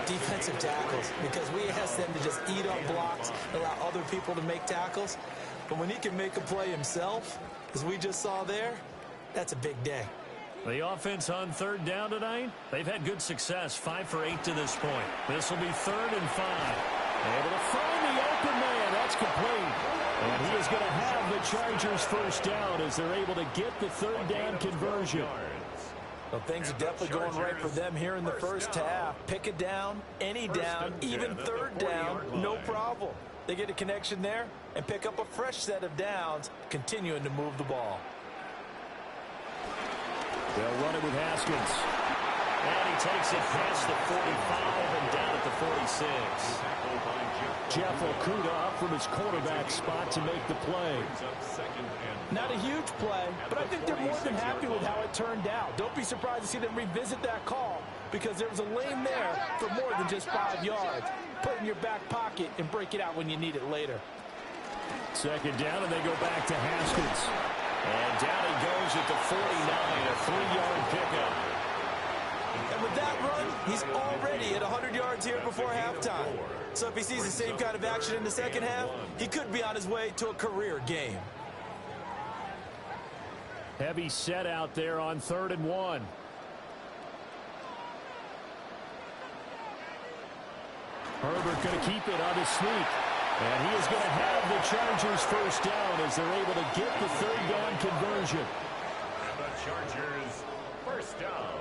defensive tackles, because we ask them to just eat up blocks, allow other people to make tackles. But when he can make a play himself, as we just saw there, that's a big day. The offense on third down tonight, they've had good success, 5 for 8 to this point. This will be 3rd and 5. Able to find the open man. That's complete. And he is going to have the Chargers first down as they're able to get the third down conversion. Well, things are definitely going right for them here in the first half. Pick it down, any down, even third down, no problem. They get a connection there and pick up a fresh set of downs, continuing to move the ball. They'll run it with Haskins. And he takes it past the 45 and down at the 46. Jeff Okudah up from his quarterback spot to make the play. Not a huge play, but I think they're more than happy with how it turned out. Don't be surprised to see them revisit that call, because there was a lane there for more than just 5 yards. Put it in your back pocket and break it out when you need it later. Second down, and they go back to Haskins. And down he goes at the 49, a 3-yard pickup. And with that run, he's already at 100 yards here before halftime. So if he sees the same kind of action in the second half, he could be on his way to a career game. Heavy set out there on 3rd and 1. Herbert going to keep it on his sneak. And he is going to have the Chargers first down as they're able to get the third down conversion. And the Chargers first down.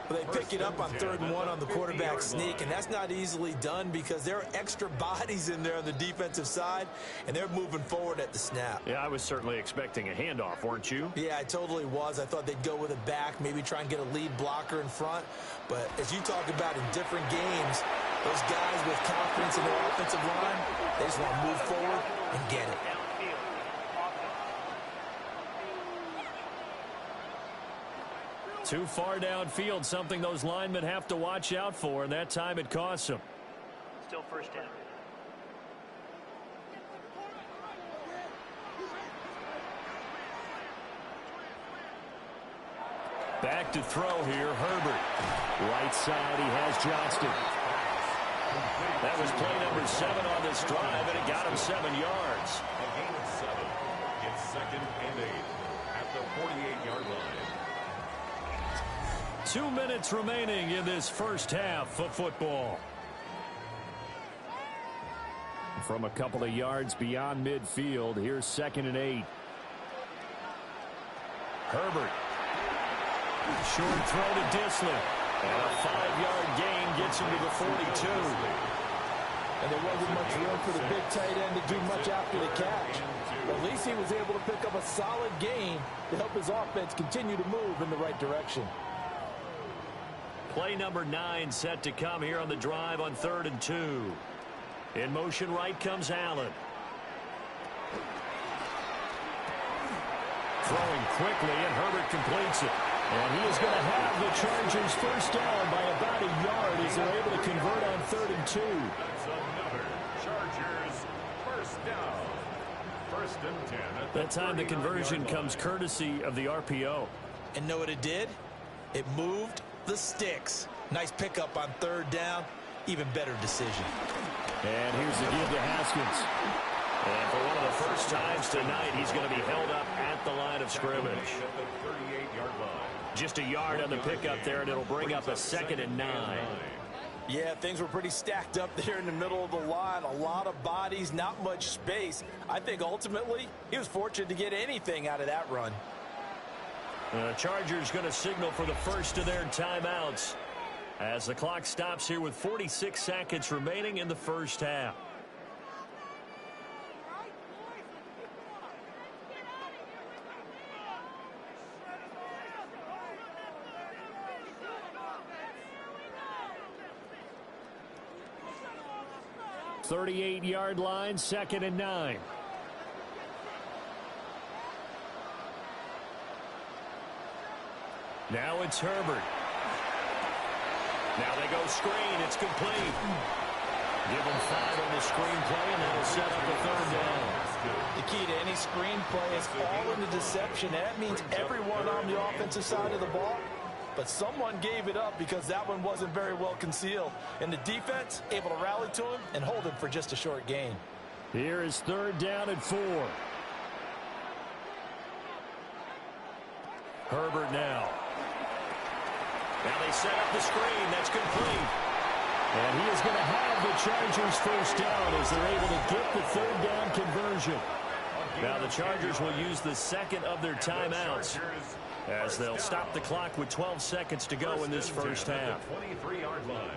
Well, they pick it up on 3rd and 1 on the quarterback sneak, and that's not easily done because there are extra bodies in there on the defensive side, and they're moving forward at the snap. Yeah, I was certainly expecting a handoff, weren't you? Yeah, I totally was. I thought they'd go with a back, maybe try and get a lead blocker in front. But as you talk about in different games, those guys with confidence in their offensive line, they just want to move forward and get it. Too far downfield, something those linemen have to watch out for, and that time it costs them. Still first down. Back to throw here, Herbert. Right side, he has Johnston. That was play number 7 on this drive, and it got him 7 yards. A gain of 7. It's 2nd and 8. At the 48-yard line. 2 minutes remaining in this first half of football. From a couple of yards beyond midfield, here's 2nd and 8. Herbert. Short throw to Disley. And a 5-yard gain gets him to the 42. And there wasn't much room for the big tight end to do much after the catch. But at least he was able to pick up a solid gain to help his offense continue to move in the right direction. Play number 9 set to come here on the drive on 3rd and 2. In motion right comes Allen. Throwing quickly, and Herbert completes it. And he is going to have the Chargers first down by about a yard as they're able to convert on 3rd and 2. That's another Chargers first down. 1st and 10. That time the conversion comes courtesy of the RPO. And know what it did? It moved the sticks. Nice pickup on 3rd down. Even better decision. And here's the give to Haskins. And for one of the first times tonight, he's going to be held up at the line of scrimmage. At the 38-yard line. Just a yard on the pickup there, and it'll bring up a 2nd and 9. Yeah, things were pretty stacked up there in the middle of the line. A lot of bodies, not much space. I think ultimately he was fortunate to get anything out of that run. The Chargers going to signal for the first of their timeouts as the clock stops here with 46 seconds remaining in the first half. The 38-yard line, 2nd and 9. Now it's Herbert. Now they go screen. It's complete. Give them 5 on the screen play, and that'll set up a 3rd down. The key to any screen play is all in the deception. That means everyone on the offensive side of the ball, but someone gave it up because that one wasn't very well concealed. And the defense able to rally to him and hold him for just a short gain. Here is 3rd down and 4. Herbert now. Now they set up the screen. That's complete. And he is going to have the Chargers first down as they're able to get the 3rd down conversion. Now the Chargers will use the 2nd of their timeouts as they'll stop the clock with 12 seconds to go in this first half. 23-yard line.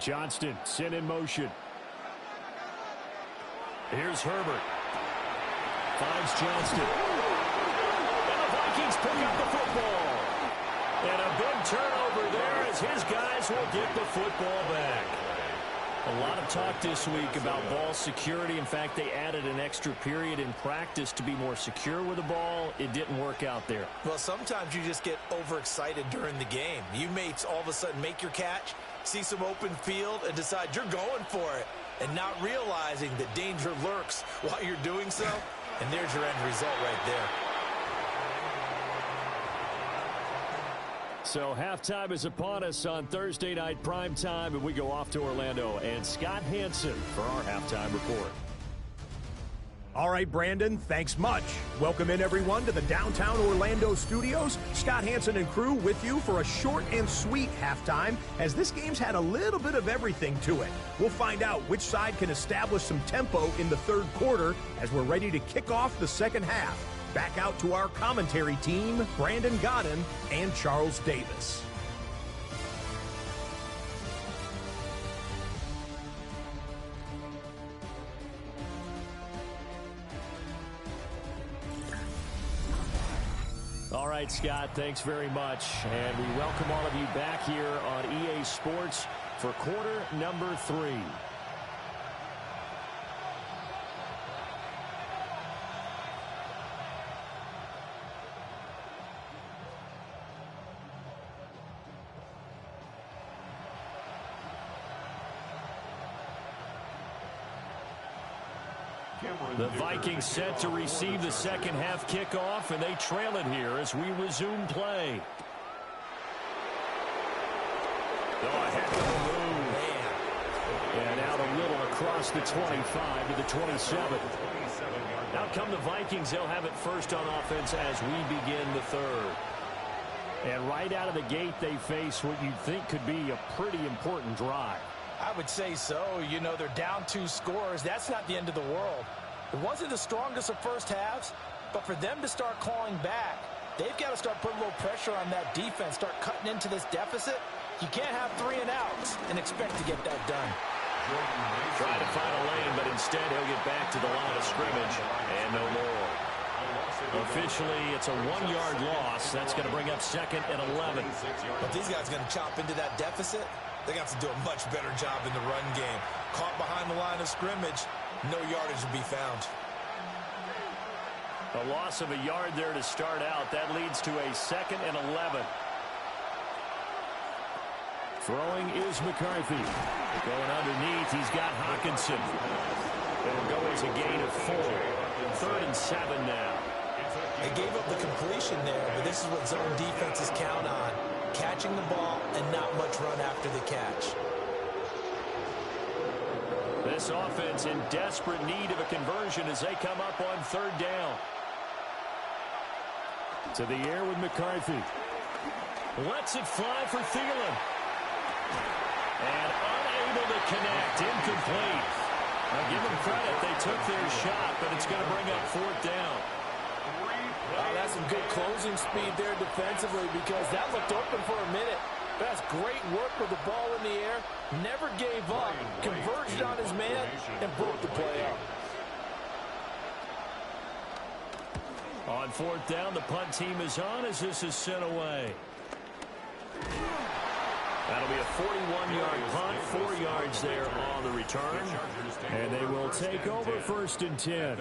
Johnston sent in motion. Here's Herbert. Finds Johnston. And the Vikings pick up the football. And a big turnover there as his guys will get the football back. A lot of talk this week about ball security. In fact, they added an extra period in practice to be more secure with the ball. It didn't work out there. Well, sometimes you just get overexcited during the game. You may all of a sudden make your catch, see some open field, and decide you're going for it, and not realizing that danger lurks while you're doing so. And there's your end result right there. So halftime is upon us on Thursday night prime time, and we go off to Orlando. And Scott Hansen for our halftime report. All right, Brandon, thanks much. Welcome in, everyone, to the downtown Orlando studios. Scott Hansen and crew with you for a short and sweet halftime, as this game's had a little bit of everything to it. We'll find out which side can establish some tempo in the 3rd quarter as we're ready to kick off the 2nd half. Back out to our commentary team, Brandon Godden and Charles Davis. All right, Scott, thanks very much. And we welcome all of you back here on EA Sports for quarter number 3. The Vikings set to receive the second half kickoff, and they trail it here as we resume play. Oh, a heck of a move. And out a little across the 25 to the 27. Out come the Vikings. They'll have it first on offense as we begin the third. And right out of the gate, they face what you'd think could be a pretty important drive. I would say so. You know, they're down 2 scores. That's not the end of the world. It wasn't the strongest of first halves, but for them to start clawing back, they've got to start putting a little pressure on that defense, start cutting into this deficit. You can't have 3 and outs and expect to get that done. Trying to find a lane, but instead he'll get back to the line of scrimmage and no more. Officially, it's a 1-yard loss. That's going to bring up second and 11. But these guys are going to chop into that deficit. They got to do a much better job in the run game. Caught behind the line of scrimmage, no yardage to be found. A loss of a yard there to start out. That leads to a second and 11. Throwing is McCarthy. Going underneath, he's got Hawkinson. It'll go as a gain of 4. 3rd and 7 now. They gave up the completion there, but this is what zone defenses count on. Catching the ball and not much run after the catch. This offense in desperate need of a conversion as they come up on 3rd down. To the air with McCarthy. Lets it fly for Thielen. And unable to connect. Incomplete. Now give them credit. They took their shot, but it's going to bring up 4th down. That's some good closing speed there defensively because that looked open for a minute. That's great work with the ball in the air. Never gave up. Converged on his man and broke the play up. On 4th down, the punt team is on as this is sent away. That'll be a 41-yard punt, 4 yards there on the return. And they will take over 1st and 10.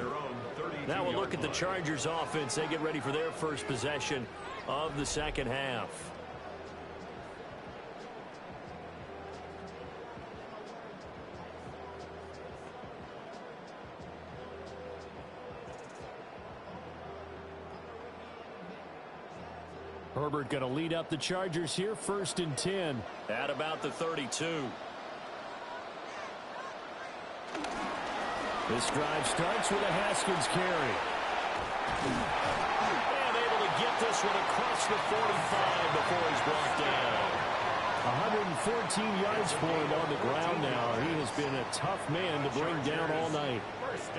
Now we'll look at the Chargers offense. They get ready for their first possession of the second half. Herbert going to lead up the Chargers here, 1st and 10 at about the 32. This drive starts with a Haskins carry. And able to get this one across the 45 before he's brought down. 114 yards for him on the ground now. He has been a tough man to bring down all night.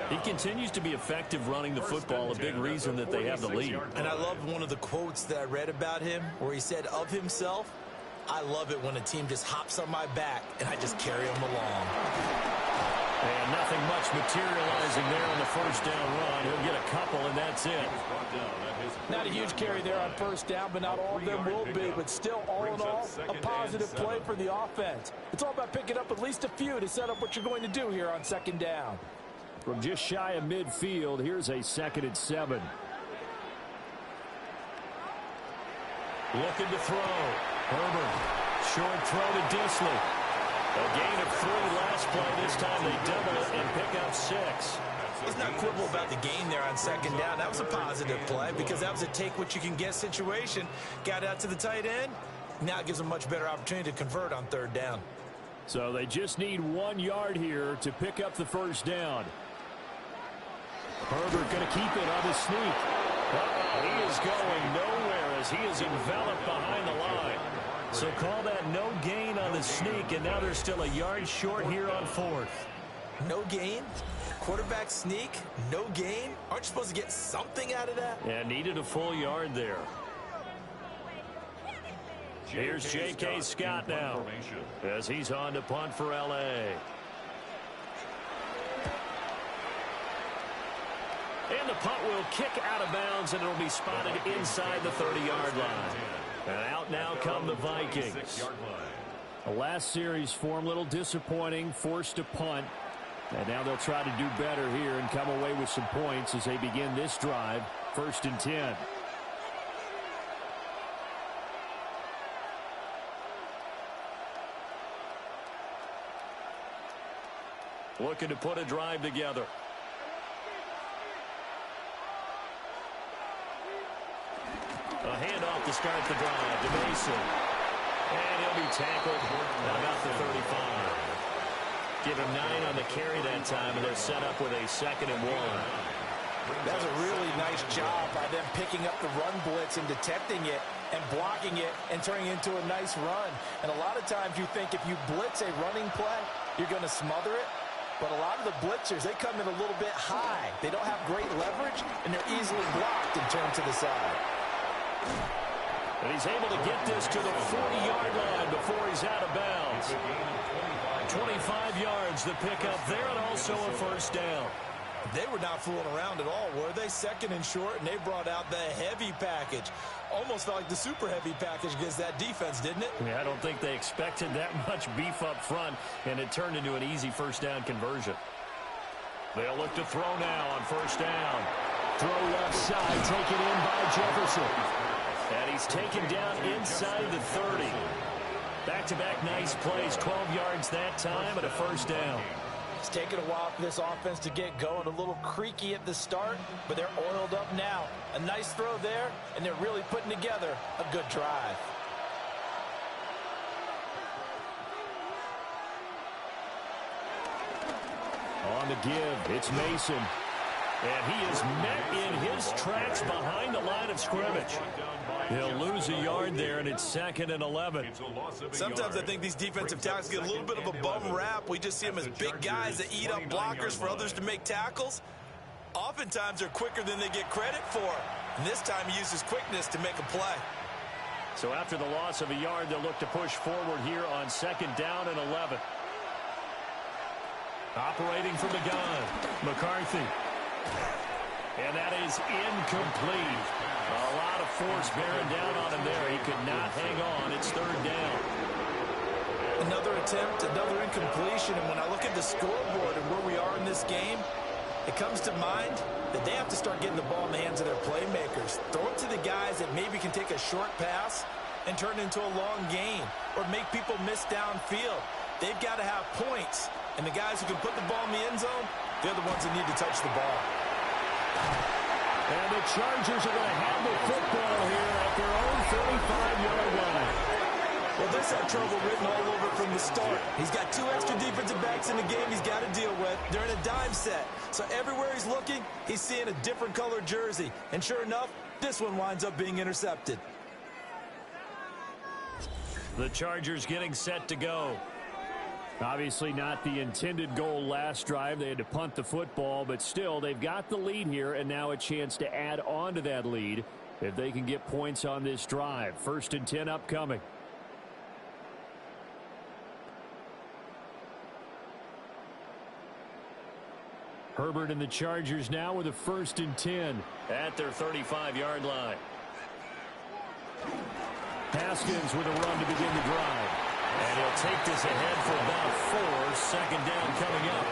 He continues to be effective running the football, a big reason that they have the lead. And I love one of the quotes that I read about him where he said of himself, I love it when a team just hops on my back and I just carry them along. And nothing much materializing there on the 1st down run. He'll get a couple, and that's it. Not a huge carry there on 1st down, but not all of them will be. But still, all in all, a positive play for the offense. It's all about picking up at least a few to set up what you're going to do here on 2nd down. From just shy of midfield, here's a 2nd and 7. Looking to throw. Herbert. Short throw to Disley. A gain of 3 last play. This time they double it and pick up 6. He's not quibble about the gain there on 2nd down. That was a positive play because that was a take-what-you-can-get situation. Got out to the tight end. Now it gives him a much better opportunity to convert on 3rd down. So they just need 1 yard here to pick up the 1st down. Herbert going to keep it on the sneak. He is going nowhere as he is enveloped behind the line. So call that no gain on the sneak, and now they're still a yard short here on 4th. No gain? Quarterback sneak? No gain? Aren't you supposed to get something out of that? Yeah, needed a full yard there. Here's J.K. Scott now as he's on to punt for L.A. And the punt will kick out of bounds, and it'll be spotted inside the 30-yard line. And out now come the Vikings. The last series form a little disappointing, forced to punt. And now they'll try to do better here and come away with some points as they begin this drive, 1st and 10. Looking to put a drive together. handoff to start the drive to Mason. And he'll be tackled at about the 35. Give him 9 on the carry that time, and they're set up with a 2nd and 1. That's a really nice job by them picking up the run blitz and detecting it and blocking it and turning it into a nice run. And a lot of times you think if you blitz a running play, you're going to smother it. But a lot of the blitzers, they come in a little bit high. They don't have great leverage, and they're easily blocked and turned to the side. And he's able to get this to the 40-yard line before he's out of bounds. 25 yards the pickup there, and also a first down. They were not fooling around at all, were they? 2nd and short, and they brought out the heavy package. Almost felt like the super heavy package against that defense, didn't it? Yeah, I don't think they expected that much beef up front, and it turned into an easy first down conversion. They'll look to throw now on first down. Throw left side, taken in by Jefferson. And he's taken down inside the 30. Back-to-back nice plays, 12 yards that time, and a first down. It's taken a while for this offense to get going. A little creaky at the start, but they're oiled up now. A nice throw there, and they're really putting together a good drive. On the give, it's Mason. And he is met in his tracks behind the line of scrimmage. He'll lose a yard there, and it's 2nd and 11. Sometimes I think these defensive tackles get a little bit of a bum rap. We just see them as big guys that eat up blockers for others to make tackles. Oftentimes they're quicker than they get credit for. And this time he uses quickness to make a play. So after the loss of a yard, they'll look to push forward here on 2nd down and 11. Operating from the gun, McCarthy. And that is incomplete. A lot of force bearing down on him there. He could not hang on. It's 3rd down. Another attempt, another incompletion. And when I look at the scoreboard and where we are in this game, it comes to mind that they have to start getting the ball in the hands of their playmakers. Throw it to the guys that maybe can take a short pass and turn it into a long gain or make people miss downfield. They've got to have points. And the guys who can put the ball in the end zone, they're the ones that need to touch the ball. And the Chargers are going to have the football here at their own 35-yard line. Well, this had trouble written all over from the start. He's got 2 extra defensive backs in the game he's got to deal with. They're in a dime set. So everywhere he's looking, he's seeing a different colored jersey. And sure enough, this one winds up being intercepted. The Chargers getting set to go. Obviously not the intended goal last drive. They had to punt the football, but still, they've got the lead here, and now a chance to add on to that lead if they can get points on this drive. 1st and 10 upcoming. Herbert and the Chargers now with a 1st and 10 at their 35-yard line. Haskins with a run to begin the drive. And he'll take this ahead for about 4. 2nd down coming up.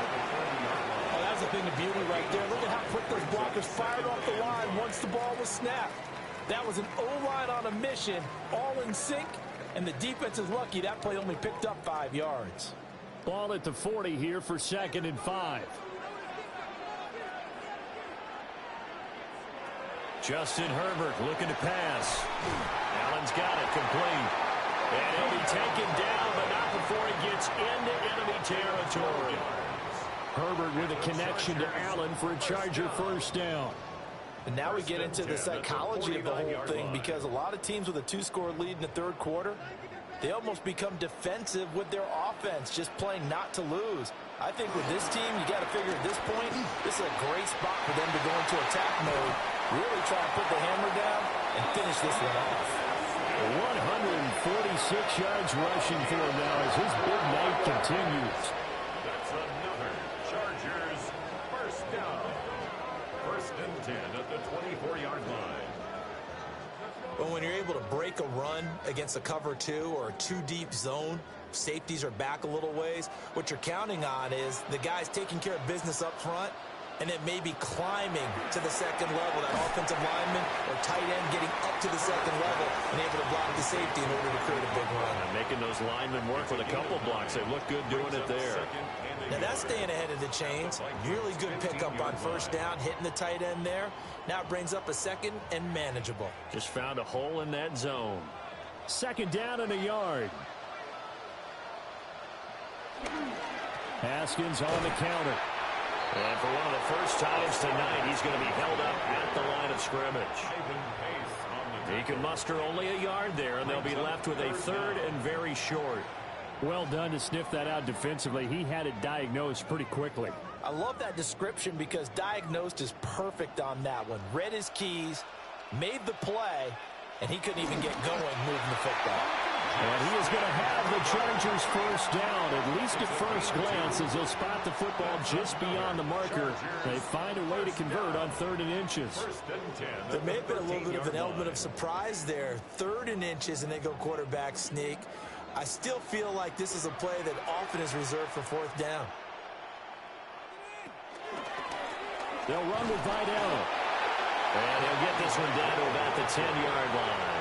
Oh, that's a thing of beauty right there. Look at how quick those blockers fired off the line once the ball was snapped. That was an O-line on a mission, all in sync, and the defense is lucky that play only picked up 5 yards. Ball at the 40 here for 2nd and 5. Justin Herbert looking to pass. Allen's got it complete. And he'll be taken down, but not before he gets into enemy territory. Herbert with a connection to Allen for a Charger first down. And now we get into the psychology of the whole thing, because a lot of teams with a 2-score lead in the 3rd quarter, they almost become defensive with their offense, just playing not to lose. I think with this team, you got to figure at this point, this is a great spot for them to go into attack mode, really try to put the hammer down and finish this one off. 146 yards rushing for him now as his big night continues. That's another Chargers first down. 1st and 10 at the 24-yard line. But when you're able to break a run against a cover 2 or a 2-deep zone, safeties are back a little ways. What you're counting on is the guys taking care of business up front and then maybe climbing to the second level. That offensive lineman or tight end getting up to the second level and able to block the safety in order to create a big run. Making those linemen work with a couple blocks. They look good doing it there. Now that's staying ahead of the chains. Really good pickup on first down, hitting the tight end there. Now it brings up a second and manageable. Just found a hole in that zone. Second down and a yard. Haskins on the counter. And for one of the first times tonight, he's going to be held up at the line of scrimmage. He can muster only a yard there, and they'll be left with a third and very short. Well done to sniff that out defensively. He had it diagnosed pretty quickly. I love that description because diagnosed is perfect on that one. Read his keys, made the play, and he couldn't even get going moving the football. And he is going to have the Chargers first down, at least at first glance, as they'll spot the football just beyond the marker. They find a way to convert on 3rd and inches. There may have been a little bit of an element of surprise there. 3rd and inches, and they go quarterback sneak. I still feel like this is a play that often is reserved for 4th down. They'll run with Vidal. And he'll get this one down to about the 10-yard line.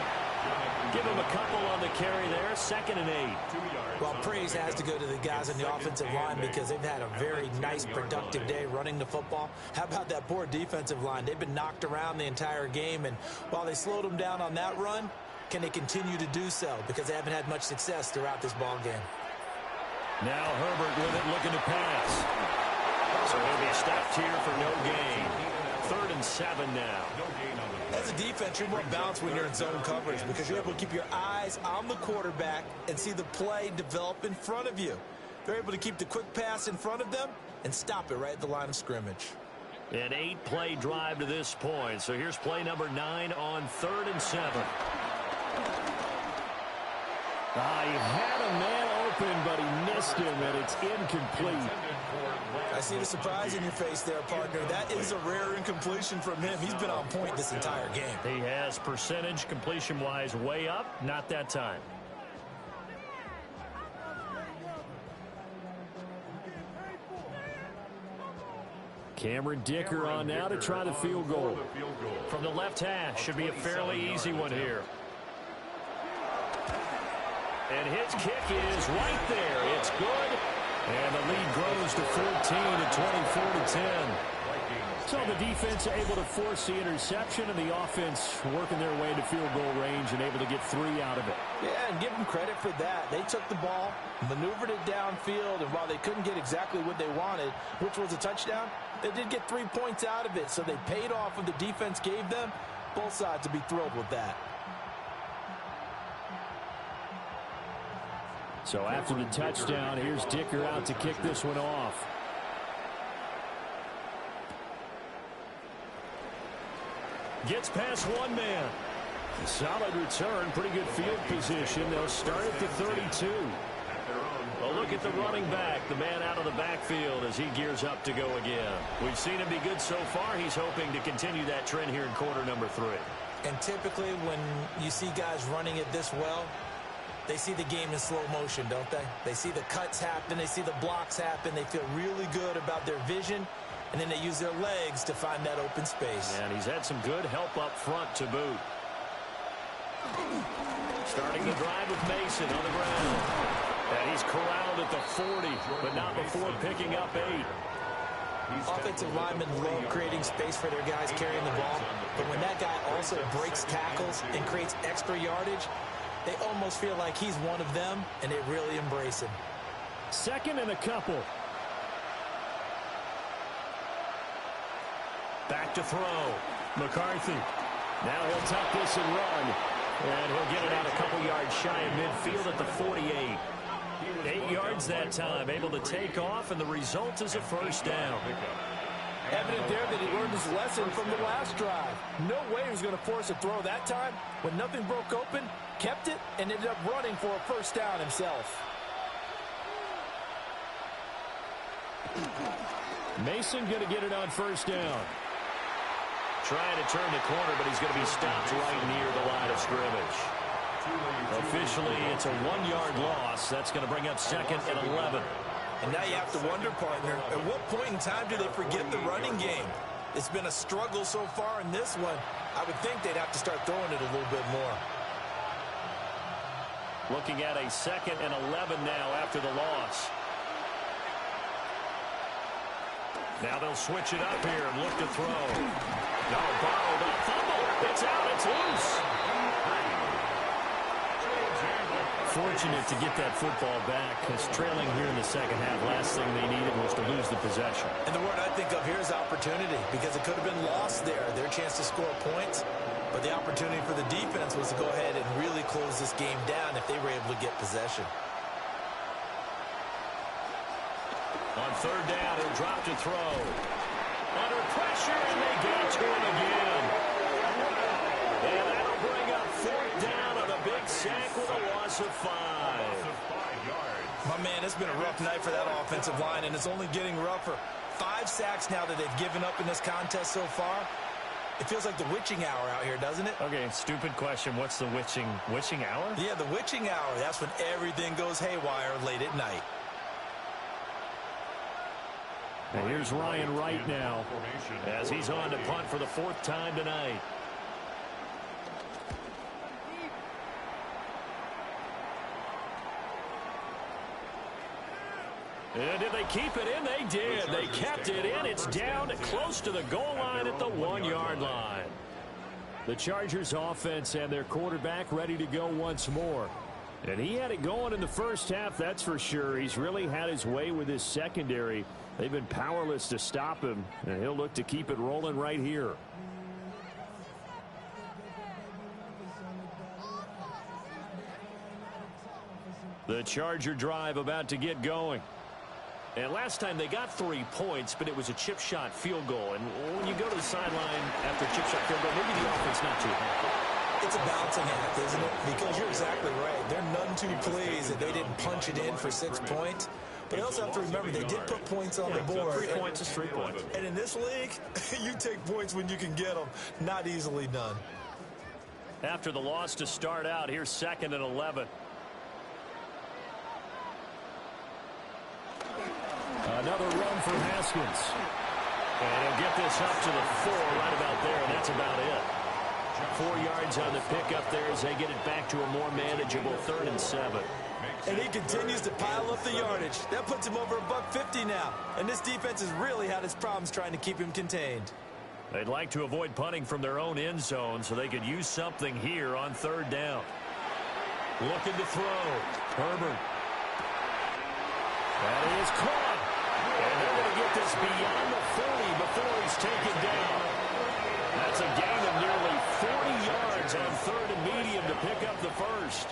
Give him a couple on the carry there. 2nd and 8. Well, praise has to go to the guys on the offensive line because they've had a very nice, productive day running the football. How about that poor defensive line? They've been knocked around the entire game, and while they slowed them down on that run, can they continue to do so? Because they haven't had much success throughout this ball game. Now Herbert with it, looking to pass. So he'll be stopped here for no gain. 3rd and 7 now. As a defense, you're more balanced when you're in zone coverage because you're able to keep your eyes on the quarterback and see the play develop in front of you. They're able to keep the quick pass in front of them and stop it right at the line of scrimmage. An 8-play drive to this point. So here's play number 9 on 3rd and 7. He had a man open, but he missed him, and it's incomplete. I see the surprise in your face there, partner. That is a rare incompletion from him. He's been on point this entire game. He has percentage completion-wise way up. Not that time. Cameron Dicker on now to try the field goal. From the left hash, should be a fairly easy one here. And his kick is right there. It's good. And the lead grows to 14 at 24-10. So the defense able to force the interception, and the offense working their way to field goal range and able to get 3 out of it. Yeah, and give them credit for that. They took the ball, maneuvered it downfield, and while they couldn't get exactly what they wanted, which was a touchdown, they did get 3 points out of it. So they paid off what the defense gave them. Both sides would be thrilled with that. So after the touchdown, here's Dicker out to kick this one off. Gets past one man. Solid return, pretty good field position. They'll start at the 32. Well, look at the running back, the man out of the backfield as he gears up to go again. We've seen him be good so far. He's hoping to continue that trend here in quarter number 3. And typically when you see guys running it this well, they see the game in slow motion, don't they? They see the cuts happen. They see the blocks happen. They feel really good about their vision. And then they use their legs to find that open space. And he's had some good help up front to boot. Starting the drive with Mason on the ground. And he's corralled at the 40, but not before picking up 8. Offensive linemen love creating space for their guys carrying the ball. But when that guy also breaks tackles and creates extra yardage, they almost feel like he's one of them, and they really embrace him. 2nd and a couple. Back to throw. McCarthy. Now he'll tuck this and run. And he'll get it out a couple yards shy of midfield at the 48. 8 yards that time. Able to take off, and the result is a first down. Evident there that he learned his lesson from the last drive. No way he was going to force a throw that time. When nothing broke open, kept it, and ended up running for a first down himself. Mason going to get it on first down. Trying to turn the corner, but he's going to be stopped right near the line of scrimmage. Officially, it's a 1-yard loss. That's going to bring up 2nd and 11. And now you have to wonder, partner, at what point in time do they forget the running game? It's been a struggle so far in this one. I would think they'd have to start throwing it a little bit more. Looking at a 2nd and 11 now after the loss. Now they'll switch it up here and look to throw. No, bottled up, fumble. It's out, it's loose. Fortunate to get that football back, because trailing here in the second half, last thing they needed was to lose the possession. And the word I think of here is opportunity, because it could have been lost there, their chance to score points. But the opportunity for the defense was to go ahead and really close this game down if they were able to get possession. On 3rd down, he'll drop to throw. Under pressure, and they get to him again. And that'll bring up 4th down on a big sack with a loss of 5. My man, it's been a rough night for that offensive line, and it's only getting rougher. 5 sacks now that they've given up in this contest so far. It feels like the witching hour out here, doesn't it? Okay, stupid question. What's the witching hour? Yeah, the witching hour. That's when everything goes haywire late at night. And here's Ryan Wright now, as he's on to punt for the 4th time tonight. And did they keep it in? They did. They kept it in. It's down close to the goal line at the 1-yard line. The Chargers offense and their quarterback ready to go once more. And he had it going in the first half, that's for sure. He's really had his way with his secondary. They've been powerless to stop him, and he'll look to keep it rolling right here. The Charger drive about to get going. And last time they got 3 points, but it was a chip shot field goal. And when you go to the sideline after a chip shot field goal, maybe the offense not too happy. It's a balancing act, isn't it? Because you're exactly right. They're none too pleased that they didn't punch it in for 6 points. But you also have to remember they did put points on the board. 3 points is 3 points. And in this league, you take points when you can get them. Not easily done. After the loss to start out, here's 2nd and 11. Another run for Haskins. And he'll get this up to the 4 right about there, and that's about it. 4 yards on the pickup there as they get it back to a more manageable 3rd and 7. And he continues to pile up the yardage. That puts him over $150 now. And this defense has really had its problems trying to keep him contained. They'd like to avoid punting from their own end zone so they could use something here on 3rd down. Looking to throw. Herbert. That is caught. And they're going to get this beyond the 40 before he's taken down. That's a gain of nearly 40 yards on 3rd and medium to pick up the 1st.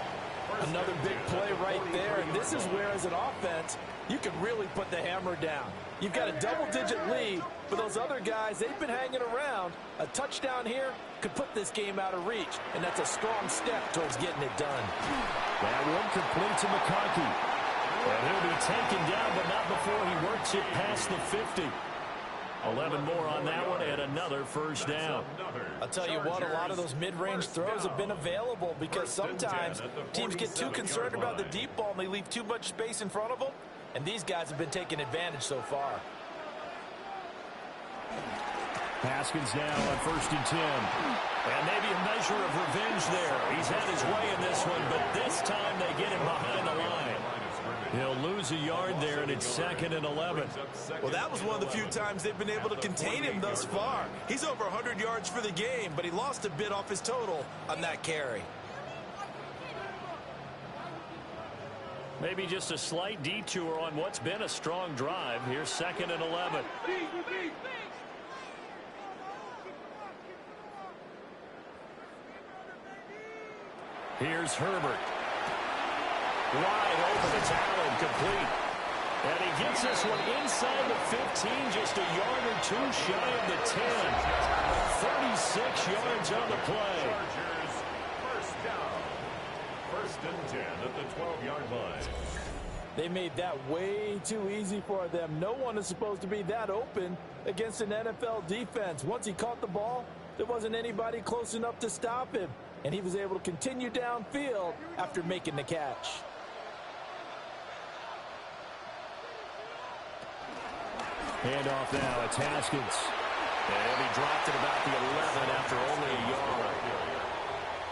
Another big play right there, and this is where, as an offense, you can really put the hammer down. You've got a double-digit lead, but those other guys, they've been hanging around. A touchdown here could put this game out of reach, and that's a strong step towards getting it done. That one complete to McConkey. And he'll be taken down, but not before he works it past the 50. 11 more on that one, and another 1st down. I'll tell you what, a lot of those mid-range throws have been available because sometimes teams get too concerned about the deep ball and they leave too much space in front of them, and these guys have been taking advantage so far. Haskins now on 1st and 10. And maybe a measure of revenge there. He's had his way in this one, but this time they get him behind the line. He'll lose a yard there, and it's 2nd and 11. Well, that was one of the few times they've been able to contain him thus far. He's over 100 yards for the game, but he lost a bit off his total on that carry. Maybe just a slight detour on what's been a strong drive. Here's 2nd and 11. Here's Herbert. Wide open, it's Allen, complete. And he gets this one inside the 15, just a yard or 2 shy of the 10. 36 yards on the play. Chargers, 1st down. 1st and 10 at the 12-yard line. They made that way too easy for them. No one is supposed to be that open against an NFL defense. Once he caught the ball, there wasn't anybody close enough to stop him. And he was able to continue downfield after making the catch. Handoff now. It's Haskins. And he dropped it about the 11 after only a yard.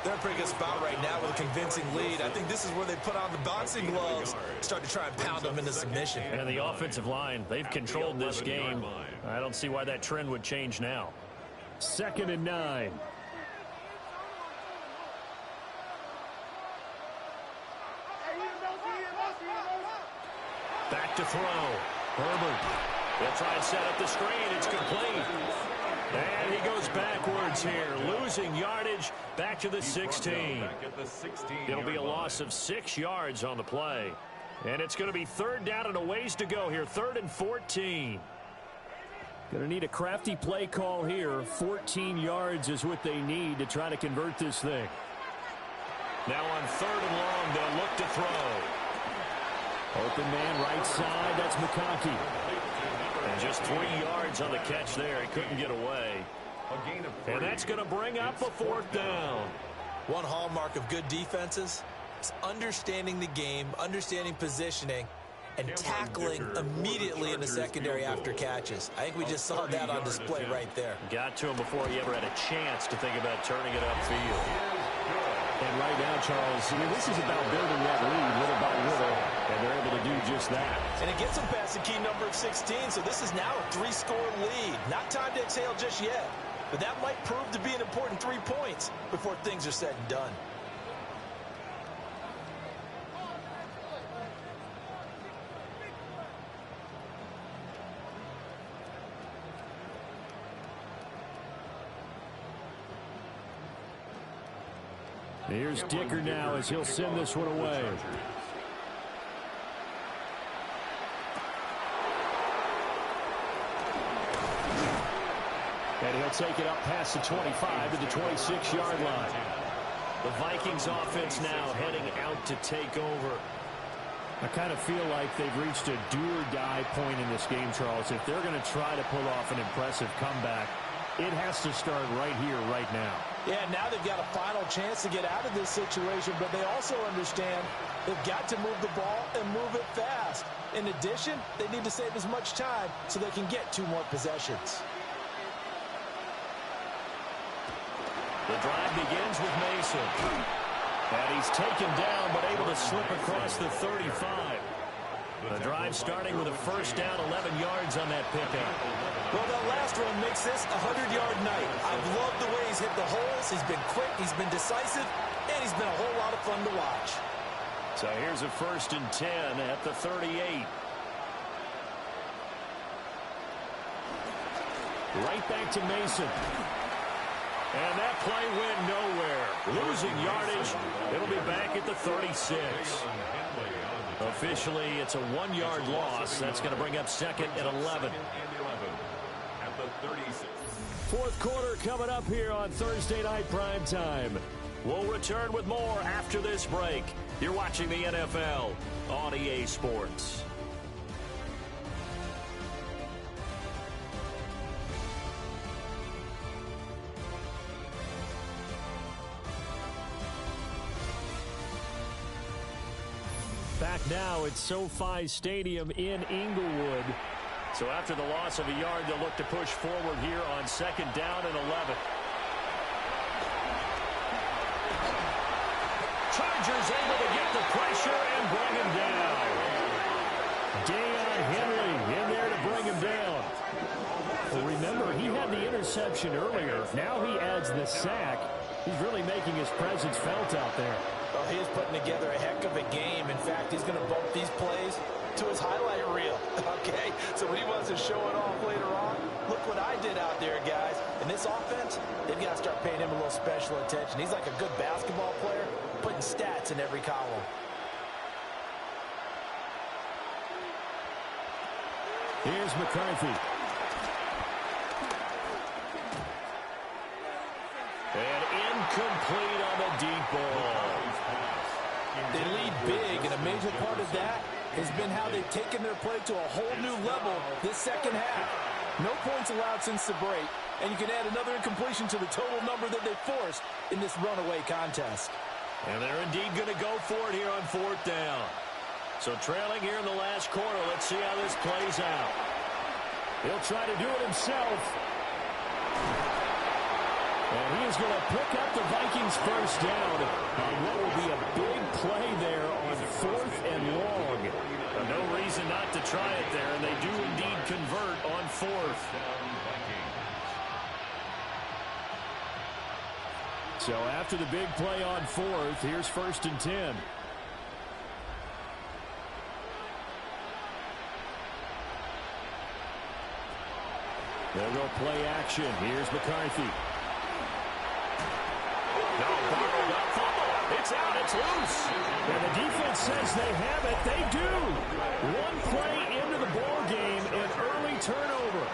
They're in a pretty good spot right now with a convincing lead. I think this is where they put on the boxing gloves, start to try and pound them into submission. And the offensive line, they've controlled this game. I don't see why that trend would change now. 2nd and 9. Back to throw. Herbert. They'll try and set up the screen. It's complete. And he goes backwards here, losing yardage back to the 16. It'll be a loss of 6 yards on the play. And it's going to be 3rd down and a ways to go here, 3rd and 14. Going to need a crafty play call here. 14 yards is what they need to try to convert this thing. Now on 3rd and long, they'll look to throw. Open man right side, that's McConkey. And just 3 yards on the catch there. He couldn't get away. And that's going to bring up a 4th down. One hallmark of good defenses is understanding the game, understanding positioning, and tackling immediately in the secondary after catches. I think we just saw that on display right there. Got to him before he ever had a chance to think about turning it upfield. And right now, Charles, this is about building that lead little by little, and they're able to do just that. And it gets them past the key number of 16, so this is now a 3-score lead. Not time to exhale just yet, but that might prove to be an important 3 points before things are said and done. Here's Dicker now as he'll send this one away. And he'll take it up past the 25 to the 26-yard line. The Vikings offense now heading out to take over. I kind of feel like they've reached a do-or-die point in this game, Charles. If they're going to try to pull off an impressive comeback, it has to start right here, right now. Yeah, now they've got a final chance to get out of this situation, but they also understand they've got to move the ball and move it fast. In addition, they need to save as much time so they can get 2 more possessions. The drive begins with Mason. And he's taken down, but able to slip across the 35. The drive starting with a 1st down, 11 yards on that pickup. Well, that last run makes this a 100-yard night. I've loved the way he's hit the holes. He's been quick, he's been decisive, and he's been a whole lot of fun to watch. So here's a 1st and 10 at the 38. Right back to Mason. And that play went nowhere. Losing yardage. It'll be back at the 36. Officially, it's a 1-yard loss. That's going to bring up 2nd and 11. At the 36. 4th quarter coming up here on Thursday Night Prime Time. We'll return with more after this break. You're watching the NFL on EA Sports. Back now at SoFi Stadium in Inglewood. So after the loss of a yard, they'll look to push forward here on 2nd down and 11. Chargers able to get the pressure and bring him down. Deion Henry in there to bring him down. Well, remember, he had the interception earlier. Now he adds the sack. He's really making his presence felt out there. Well, he's putting together a heck of a game. In fact, he's going to bump these plays to his highlight reel. Okay, so when he wants to show it off later on, look what I did out there, guys. In this offense, they've got to start paying him a little special attention. He's like a good basketball player, putting stats in every column. Here's McCarthy. And incomplete on the deep ball. They lead big, and a major part of that has been how they've taken their play to a whole new level this 2nd half. No points allowed since the break, and you can add another incompletion to the total number that they forced in this runaway contest. And they're indeed going to go for it here on 4th down. So trailing here in the last quarter, let's see how this plays out. He'll try to do it himself. And he is going to pick up the Vikings first down on what will be a big play there on 4th and long. No reason not to try it there, and they do indeed convert on 4th. So after the big play on 4th, here's 1st and 10. They'll go play action. Here's McCarthy. No, borrowed up fumble. It's out. It's loose. And the defense says they have it. They do. One play into the ball game, an early turnover.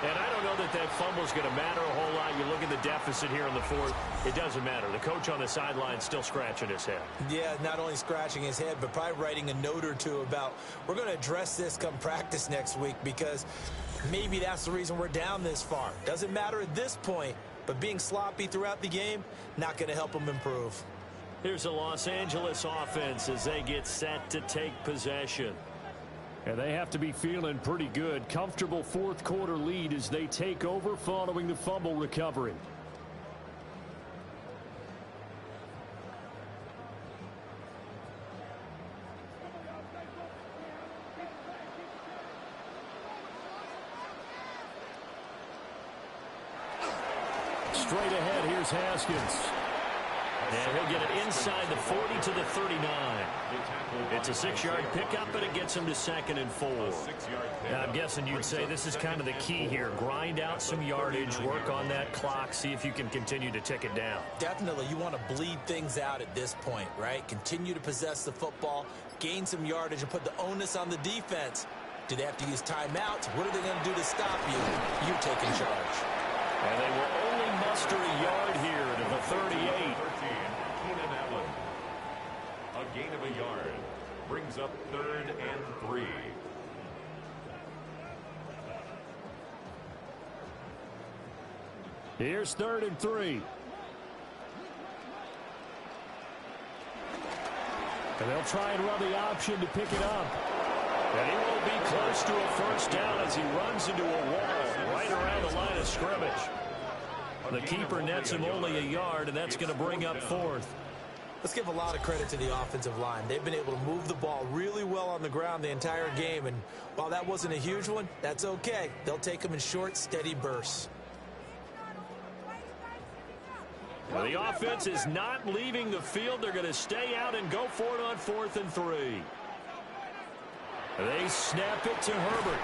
And I don't know that that fumble is going to matter a whole lot. You look at the deficit here in the 4th. It doesn't matter. The coach on the sideline still scratching his head. Yeah, not only scratching his head, but probably writing a note or two about, we're going to address this come practice next week, because maybe that's the reason we're down this far. Doesn't matter at this point, but being sloppy throughout the game, not going to help them improve. Here's the Los Angeles offense as they get set to take possession. And they have to be feeling pretty good. Comfortable 4th quarter lead as they take over following the fumble recovery. Straight ahead, here's Haskins. And he'll get it inside the 40 to the 39. It's a 6-yard pickup, but it gets him to 2nd and 4. Now, I'm guessing you'd say this is kind of the key here. Grind out some yardage, work on that clock, see if you can continue to tick it down. Definitely, you want to bleed things out at this point, right? Continue to possess the football, gain some yardage, and put the onus on the defense. Do they have to use timeouts? What are they going to do to stop you? You're taking charge. And they will only muster a yard here to the 38. A gain of a yard brings up 3rd and 3. Here's 3rd and 3. And they'll try and run the option to pick it up. And he will be close to a first down as he runs into a wall right around the line of scrimmage. The keeper nets him only a yard, and that's going to bring up 4th. Let's give a lot of credit to the offensive line. They've been able to move the ball really well on the ground the entire game, and while that wasn't a huge one, that's okay. They'll take them in short, steady bursts. Well, the offense is not leaving the field. They're going to stay out and go for it on 4th and 3. They snap it to Herbert.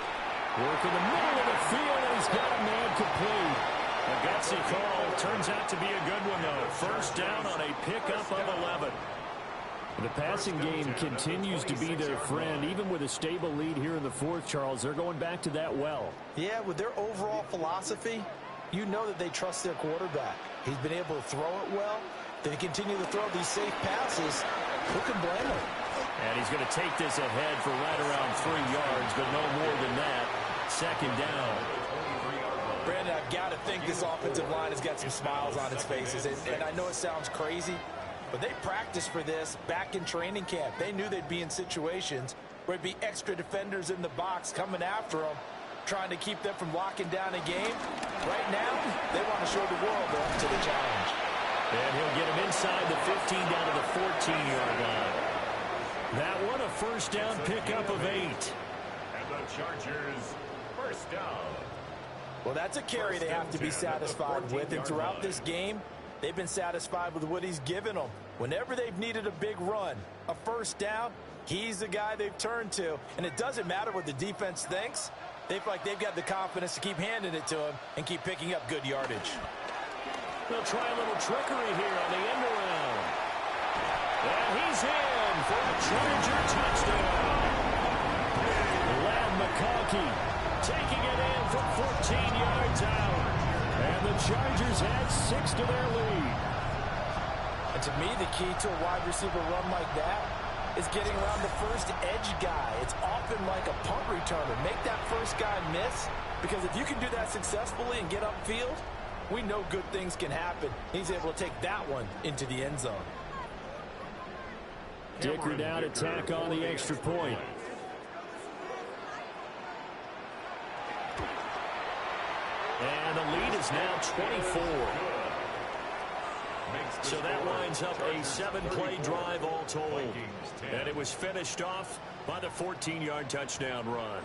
Work in the middle of the field, and he's got a man complete. A gutsy call. Turns out to be a good one, though. First down on a pickup of 11. The passing game continues to be their friend. Even with a stable lead here in the 4th, Charles, they're going back to that well. Yeah, with their overall philosophy, you know that they trust their quarterback. He's been able to throw it well. They continue to throw these safe passes. Who can blame him? And he's going to take this ahead for right around 3 yards, but no more than that. 2nd down. Brandon, I've got to think this offensive line has got some smiles on its faces. And I know it sounds crazy, but they practiced for this back in training camp. They knew they'd be in situations where there'd be extra defenders in the box coming after them, trying to keep them from locking down a game. Right now, they want to show the world they're up to the challenge. And he'll get him inside the 15 down to the 14-yard line. That one a first down pickup of 8. And the Chargers first down. Well, that's a carry they have to be satisfied with. And throughout this game, they've been satisfied with what he's given them. Whenever they've needed a big run, a first down, he's the guy they've turned to. And it doesn't matter what the defense thinks. They feel like they've got the confidence to keep handing it to him and keep picking up good yardage. They'll try a little trickery here on the end around. And he's in for a Charger touchdown. Lamb McConkey taking it in from 14 yards out. And the Chargers add 6 to their lead. And to me, the key to a wide receiver run like that is getting around the first edge guy. It's often like a punt returner. Make that first guy miss, because if you can do that successfully and get upfield, we know good things can happen. He's able to take that one into the end zone. Dicker down to tack on the extra point. is now 24. So that winds up a 7-play drive all told. And it was finished off by the 14-yard touchdown run.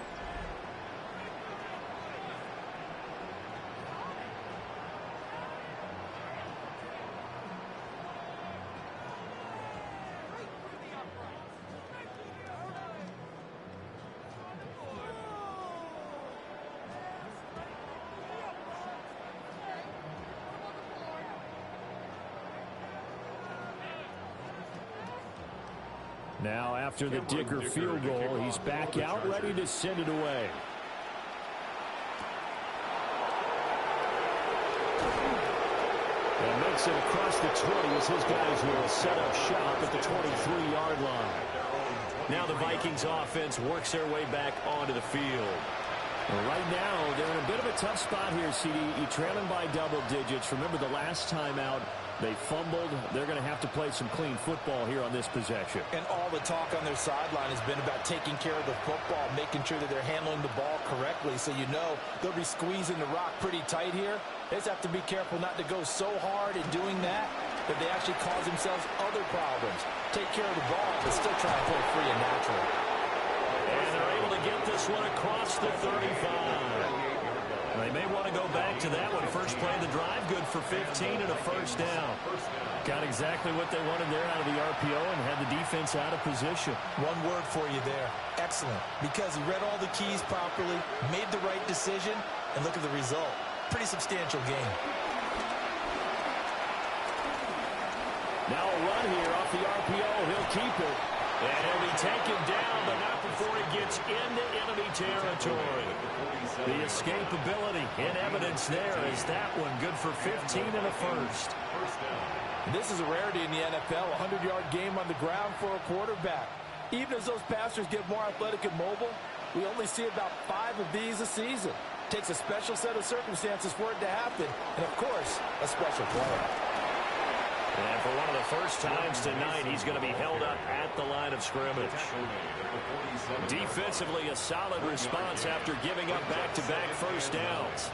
Now, after the Dicker field goal, he's back out, ready to send it away. And makes it across the 20 as his guys will set up shop at the 23-yard line. Now the Vikings offense works their way back onto the field. Well, right now, they're in a bit of a tough spot here, CD. You're trailing by double digits. Remember the last time out, they fumbled. They're going to have to play some clean football here on this possession. And all the talk on their sideline has been about taking care of the football, making sure that they're handling the ball correctly. So you know they'll be squeezing the rock pretty tight here. They just have to be careful not to go so hard in doing that they actually cause themselves other problems. Take care of the ball, but still try and play free and natural. And they're able to get this one across the 35. They may want to go back to that one. First play of the drive, good for 15 and a first down. Got exactly what they wanted there out of the RPO and had the defense out of position. One word for you there. Excellent. Because he read all the keys properly, made the right decision, and look at the result. Pretty substantial game. Now a run here off the RPO. He'll keep it. And he'll be taken down, but not before he gets into enemy territory. The escapability in evidence there is that one good for 15 and a first. This is a rarity in the NFL, a 100-yard game on the ground for a quarterback. Even as those passers get more athletic and mobile, we only see about 5 of these a season. Takes a special set of circumstances for it to happen, and of course, a special player. And for one of the first times tonight, he's going to be held up at the line of scrimmage. Defensively, a solid response after giving up back-to-back first downs.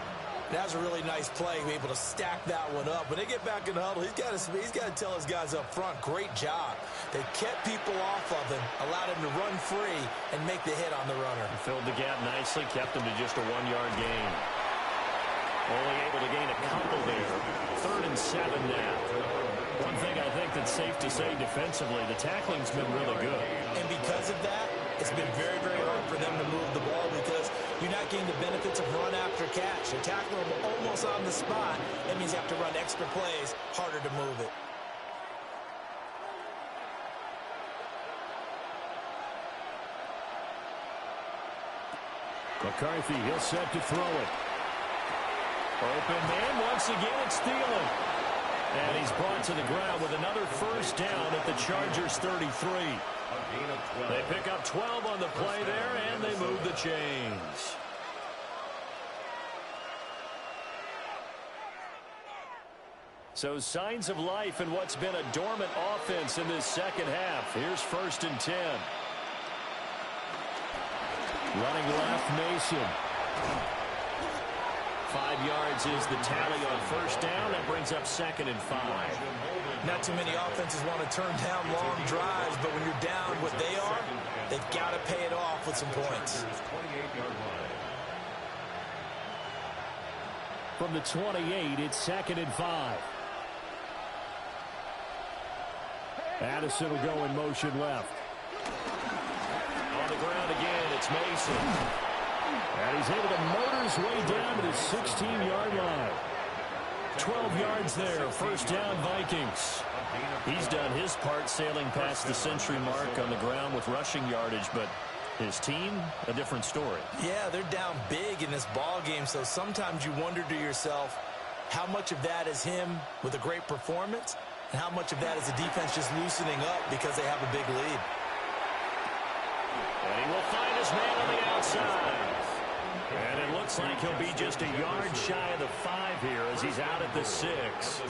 That was a really nice play, able to stack that one up. When they get back in the huddle, he's got to tell his guys up front, great job. They kept people off of him, allowed him to run free, and make the hit on the runner. Filled the gap nicely, kept him to just a 1-yard gain. Only able to gain a couple there. 3rd and 7 now. One thing I think that's safe to say defensively, the tackling's been really good. And because of that, it's been very, very hard for them to move the ball because you're not getting the benefits of run after catch. You're tackling them almost on the spot. That means you have to run extra plays, harder to move it. McCarthy, he'll set to throw it. Open man, once again, it's Thielen. And he's brought to the ground with another first down at the Chargers' 33. They pick up 12 on the play there, and they move the chains. So signs of life in what's been a dormant offense in this second half. Here's 1st and 10. Running left, Mason. 5 yards is the tally on first down. That brings up 2nd and 5. Not too many offenses want to turn down long drives, but when you're down what they are, they've got to pay it off with some points. From the 28, it's 2nd and 5. Addison will go in motion left. On the ground again, it's Mason. And he's able to motor his way down to the 16-yard line. 12 yards there, first down Vikings. He's done his part sailing past the century mark on the ground with rushing yardage, but his team, a different story. Yeah, they're down big in this ball game, so sometimes you wonder to yourself how much of that is him with a great performance and how much of that is the defense just loosening up because they have a big lead. And he will find his man on the outside. And it looks like he'll be just a yard shy of the 5 here as he's out at the 6.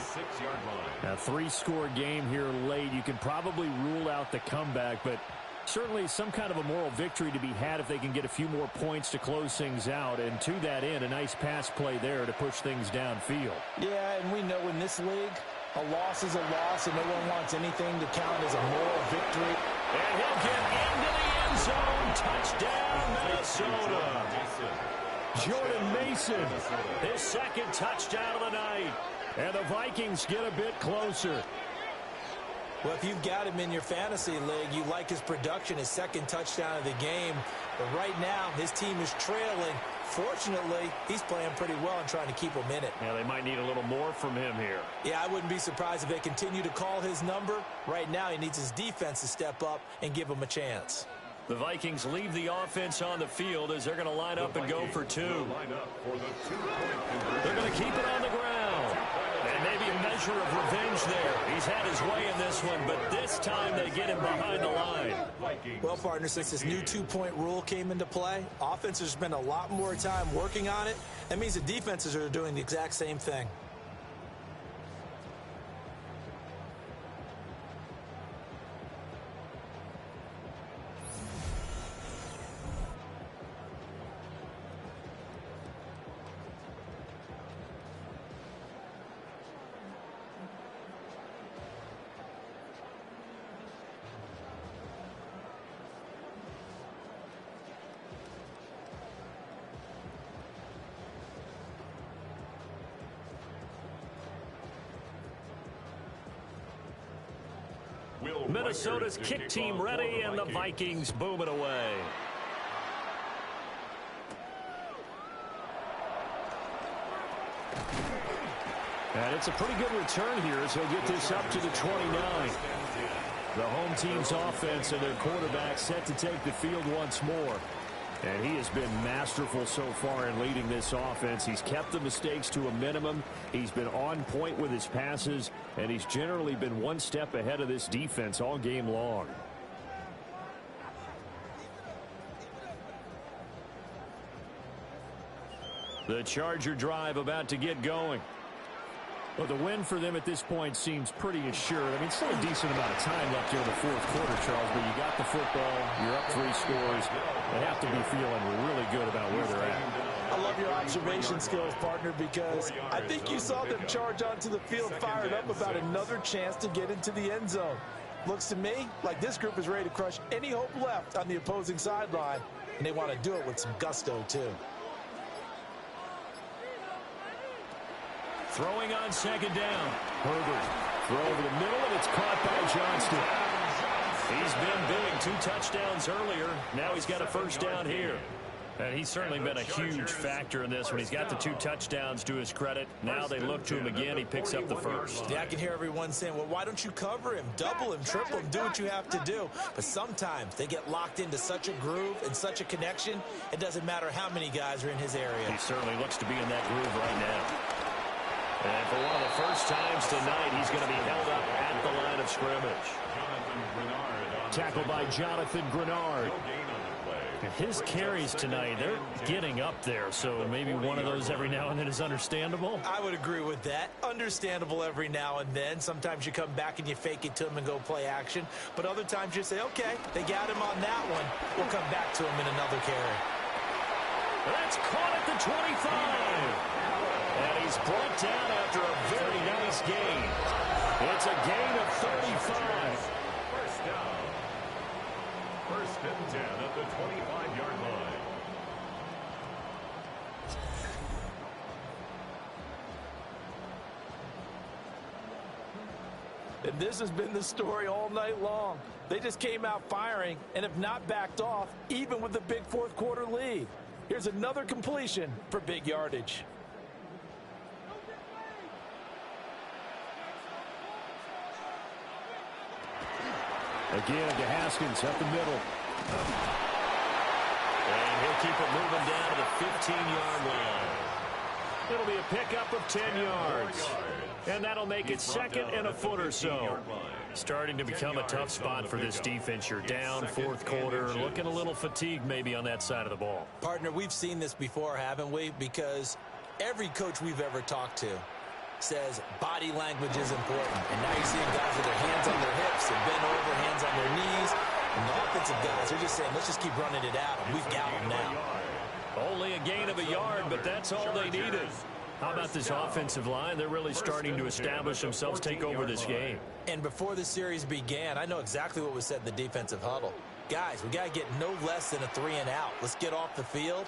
A 3-score game here late. You can probably rule out the comeback, but Certainly some kind of a moral victory to be had if they can get a few more points to close things out. And to that end, a nice pass play there to push things downfield. Yeah, and we know in this league, a loss is a loss, and no one wants anything to count as a moral victory. And he'll get into the end zone. Touchdown, Minnesota. Jordan Mason, his second touchdown of the night. And the Vikings get a bit closer. Well, if you've got him in your fantasy league, you like his production, his second touchdown of the game. But right now, his team is trailing. Fortunately, he's playing pretty well and trying to keep them in it. Yeah, they might need a little more from him here. Yeah, I wouldn't be surprised if they continue to call his number. Right now, he needs his defense to step up and give him a chance. The Vikings leave the offense on the field as they're going to line up and go for two. They're going to keep it on the ground. And maybe a measure of revenge there. He's had his way in this one, but this time they get him behind the line. Well, partner, since this new two-point rule came into play, offenses spend a lot more time working on it. That means the defenses are doing the exact same thing. Minnesota's kick team ready, and the Vikings boom it away. And it's a pretty good return here as he'll get this up to the 29. The home team's offense and their quarterback set to take the field once more. And he has been masterful so far in leading this offense. He's kept the mistakes to a minimum. He's been on point with his passes, and he's generally been one step ahead of this defense all game long. The Charger drive about to get going. Well, the win for them at this point seems pretty assured. I mean, still a decent amount of time left here in the fourth quarter, Charles, but you got the football, you're up 3 scores. They have to be feeling really good about where they're at. I love your observation skills, partner, because I think you saw them charge onto the field fired up about another chance to get into the end zone. Looks to me like this group is ready to crush any hope left on the opposing sideline, and they want to do it with some gusto, too. Throwing on second down. Herbert. Throw over the middle, and it's caught by Johnston. He's been big. 2 touchdowns earlier. Now he's got a first down here. And he's certainly been a huge factor in this when he's got the 2 touchdowns to his credit. Now they look to him again. He picks up the first. Yeah, I can hear everyone saying, well, why don't you cover him, double him, triple him, do what you have to do. But sometimes they get locked into such a groove and such a connection, it doesn't matter how many guys are in his area. He certainly looks to be in that groove right now. And for one of the first times tonight, he's going to be held up at the line of scrimmage. Tackled by Jonathan Grenard. And his carries tonight, they're getting up there, so maybe one of those every now and then is understandable. I would agree with that. Understandable every now and then. Sometimes you come back and you fake it to him and go play action. But other times you say, okay, they got him on that one. We'll come back to him in another carry. That's caught at the 25. And he's brought down after a very nice gain. It's a gain of 35. First down. First and 10 at the 25-yard line. And this has been the story all night long. They just came out firing and have not backed off, even with the big fourth quarter lead. Here's another completion for big yardage. Again to Haskins up the middle. And he'll keep it moving down to the 15-yard line. It'll be a pickup of 10 yards. And that'll make it second and a foot or so. Starting to become a tough spot for this defense. You're down fourth quarter, looking a little fatigued maybe on that side of the ball. Partner, we've seen this before, haven't we? Because every coach we've ever talked to says body language is important. And now you're seeing guys with their hands on their hips and bent over, hands on their knees. And the offensive guys, they're just saying, let's just keep running it at them. We've got them now. Only a gain of a yard, but that's all they needed. How about this offensive line? They're really starting to establish themselves, take over this game. And before the series began, I know exactly what was said in the defensive huddle. Guys, we got to get no less than a 3-and-out. Let's get off the field.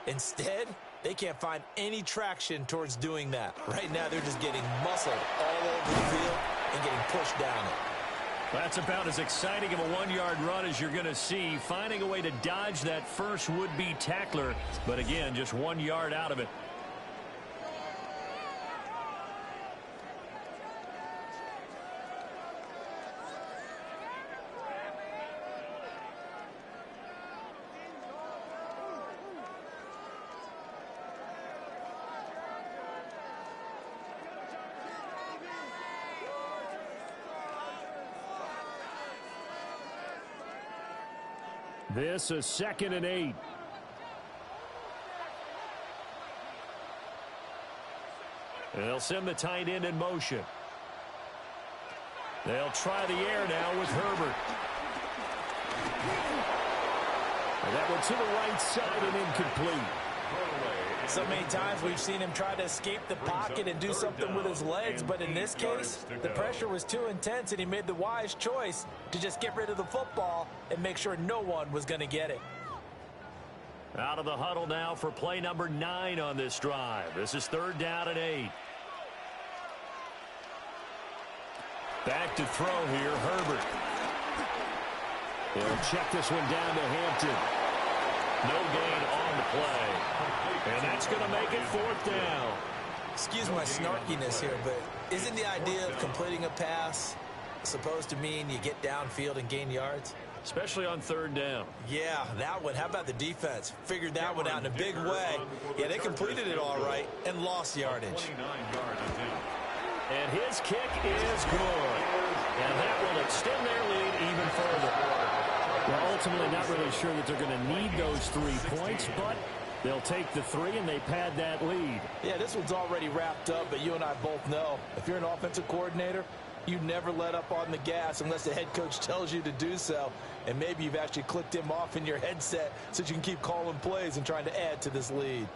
Instead, they can't find any traction towards doing that. Right now, they're just getting muscled all over the field and getting pushed down it. That's about as exciting of a 1-yard run as you're going to see, finding a way to dodge that first would-be tackler. But again, just 1 yard out of it. This is 2nd and 8. They'll send the tight end in motion. They'll try the air now with Herbert. And that one to the right side and incomplete. So many times we've seen him try to escape the pocket and do something with his legs, but in this case, the pressure was too intense and he made the wise choice to just get rid of the football and make sure no one was going to get it. Out of the huddle now for play number 9 on this drive. This is 3rd down and 8. Back to throw here, Herbert. He'll check this one down to Hampton. No gain on the play. And that's going to make it 4th down. Excuse my snarkiness here, but isn't the idea of completing a pass supposed to mean you get downfield and gain yards? Especially on 3rd down. Yeah, that one. How about the defense? Figured that one out in a big way. Yeah, they completed it all right and lost yardage. And his kick is good. And that will extend their lead even further. Well, ultimately not really sure that they're going to need those 3 points, but they'll take the 3 and they pad that lead. Yeah, this one's already wrapped up, but you and I both know if you're an offensive coordinator, you never let up on the gas unless the head coach tells you to do so. And maybe you've actually clicked him off in your headset so you can keep calling plays and trying to add to this lead.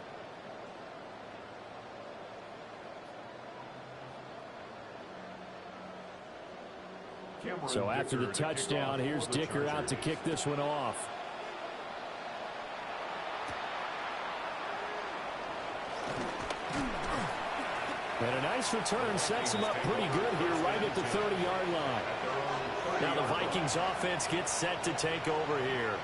So after the touchdown, here's Dicker out to kick this one off. And a nice return sets him up pretty good here right at the 30-yard line. Now the Vikings offense gets set to take over here.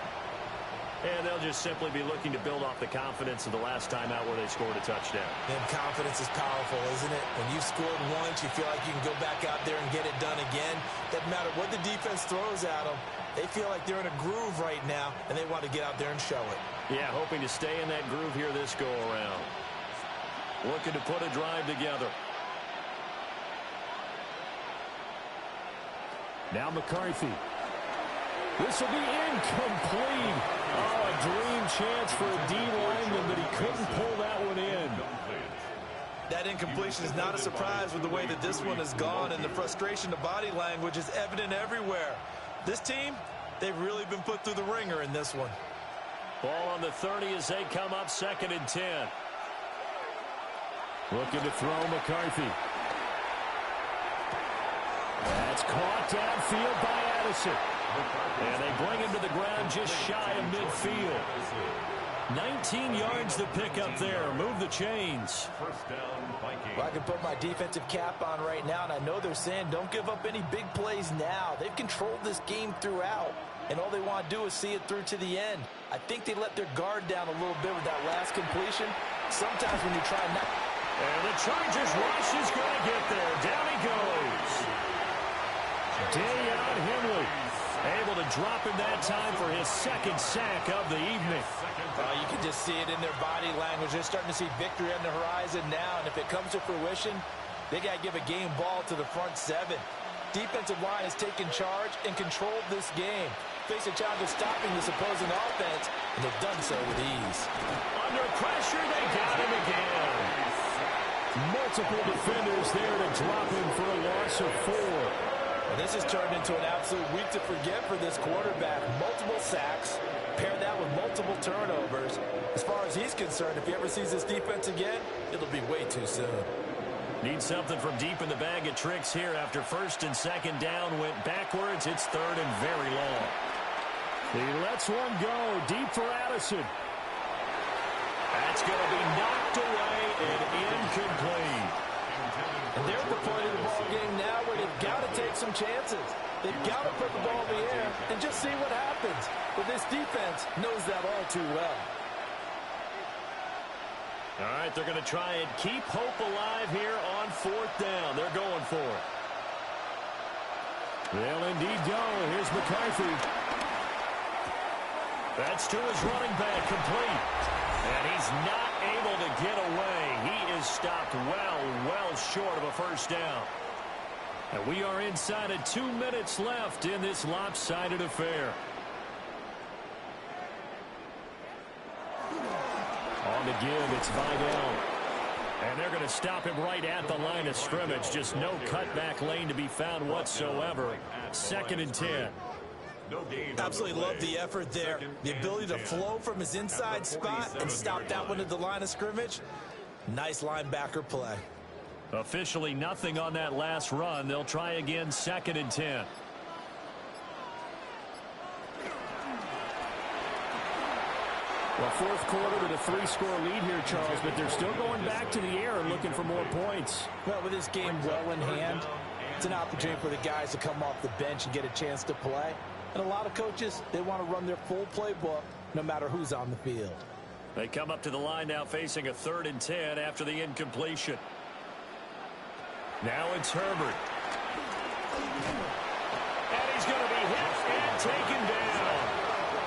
And they'll just simply be looking to build off the confidence of the last time out where they scored a touchdown. And confidence is powerful, isn't it? When you've scored once, you feel like you can go back out there and get it done again. Doesn't matter what the defense throws at them. They feel like they're in a groove right now, and they want to get out there and show it. Yeah, hoping to stay in that groove here this go-around. Looking to put a drive together. Now McCarthy. This will be incomplete. Oh, a dream chance for a D lineman, but he couldn't pull that one in. That incompletion is not a surprise with the way that this one has gone, and the frustration of body language is evident everywhere. This team, they've really been put through the ringer in this one. Ball on the 30 as they come up 2nd and 10. Looking to throw McCarthy. That's caught downfield by Addison. And they bring him to the ground just shy of midfield. 19 yards to pick up there. Move the chains. Well, I can put my defensive cap on right now, and I know they're saying don't give up any big plays now. They've controlled this game throughout, and all they want to do is see it through to the end. I think they let their guard down a little bit with that last completion. Sometimes when you try not... And the Chargers rush is going to get there. Down he goes. Dayon Henley able to drop him that time for his 2nd sack of the evening. You can just see it in their body language. They're starting to see victory on the horizon now, and if it comes to fruition, they got to give a game ball to the front 7. Defensive line has taken charge and controlled this game. Face a challenge of stopping this opposing offense, and they've done so with ease. Under pressure, they got him again. Multiple defenders there to drop him for a loss of 4. Well, this has turned into an absolute week to forget for this quarterback. Multiple sacks, pair that with multiple turnovers. As far as he's concerned, if he ever sees this defense again, it'll be way too soon. Need something from deep in the bag of tricks here after first and second down went backwards. It's third and very long. He lets one go deep for Addison. That's going to be knocked away and incomplete. And they're at the point of the ball game now where they've got to take some chances. They've got to put the ball in the air and just see what happens. But this defense knows that all too well. All right, they're going to try and keep hope alive here on fourth down. They're going for it. They'll indeed go. Here's McCarthy. That's to his running back, complete. And he's not able to get away. He is stopped well short of a first down. And we are inside of 2 minutes left in this lopsided affair. On the give, it's Vidal. And they're going to stop him right at the line of scrimmage. Just no cutback lane to be found whatsoever. Second and 10. Absolutely love the effort there. The ability to flow from his inside spot and stop that one at the line of scrimmage. Nice linebacker play. Officially nothing on that last run. They'll try again, second and 10. Well, fourth quarter with a 3-score lead here, Charles, but they're still going back to the air and looking for more points. Well, with this game well in hand, it's an opportunity for the guys to come off the bench and get a chance to play. And a lot of coaches, they want to run their full playbook no matter who's on the field. They come up to the line now facing a 3rd and 10 after the incompletion. Now it's Herbert. And he's going to be hit and taken down.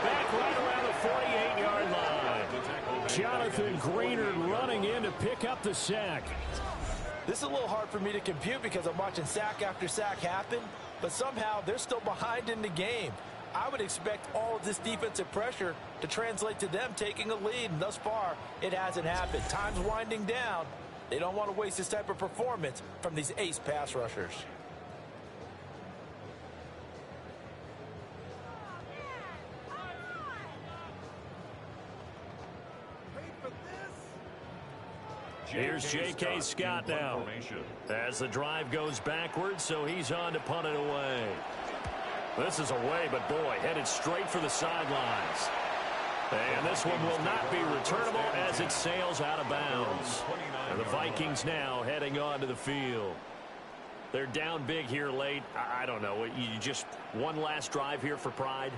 Back right around the 48-yard line. Jonathan Greenard running in to pick up the sack. This is a little hard for me to compute because I'm watching sack after sack happen, but somehow they're still behind in the game. I would expect all of this defensive pressure to translate to them taking a lead, and thus far, it hasn't happened. Time's winding down. They don't want to waste this type of performance from these ace pass rushers. Here's J.K. Scott now as the drive goes backwards, so he's on to punt it away. This is away, but boy, headed straight for the sidelines. And this one will not be returnable as it sails out of bounds. And the Vikings now heading on to the field. They're down big here late. I don't know. You just one last drive here for pride?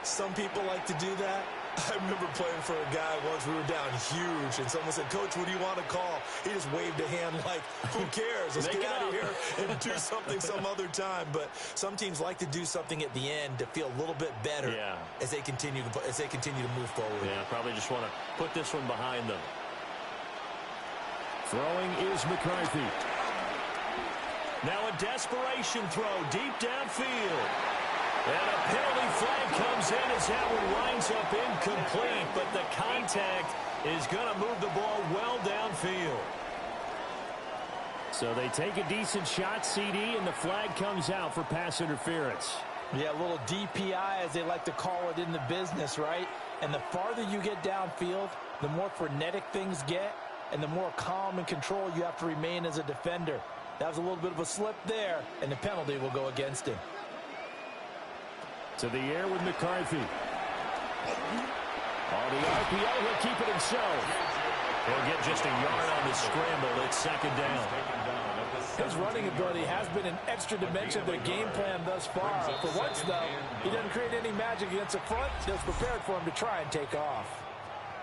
Some people like to do that. I remember playing for a guy once. We were down huge, and someone said, "Coach, what do you want to call?" He just waved a hand like, "Who cares? Let's get out of here and do something some other time." But some teams like to do something at the end to feel a little bit better as they continue to move forward. Yeah, probably just want to put this one behind them. Throwing is McCarthy. Now a desperation throw deep downfield. And a penalty flag comes in as that one winds up incomplete, but the contact is going to move the ball well downfield. So they take a decent shot, CD, and the flag comes out for pass interference. Yeah, a little DPI, as they like to call it in the business, right? And the farther you get downfield, the more frenetic things get, and the more calm and control you have to remain as a defender. That was a little bit of a slip there, and the penalty will go against him. To the air with McCarthy. On the RPO, he'll keep it himself. He'll get just a yard on the scramble. It's second down. His running ability has been an extra dimension of their game plan thus far. For once, though, he doesn't create any magic against the front. It's prepared for him to try and take off.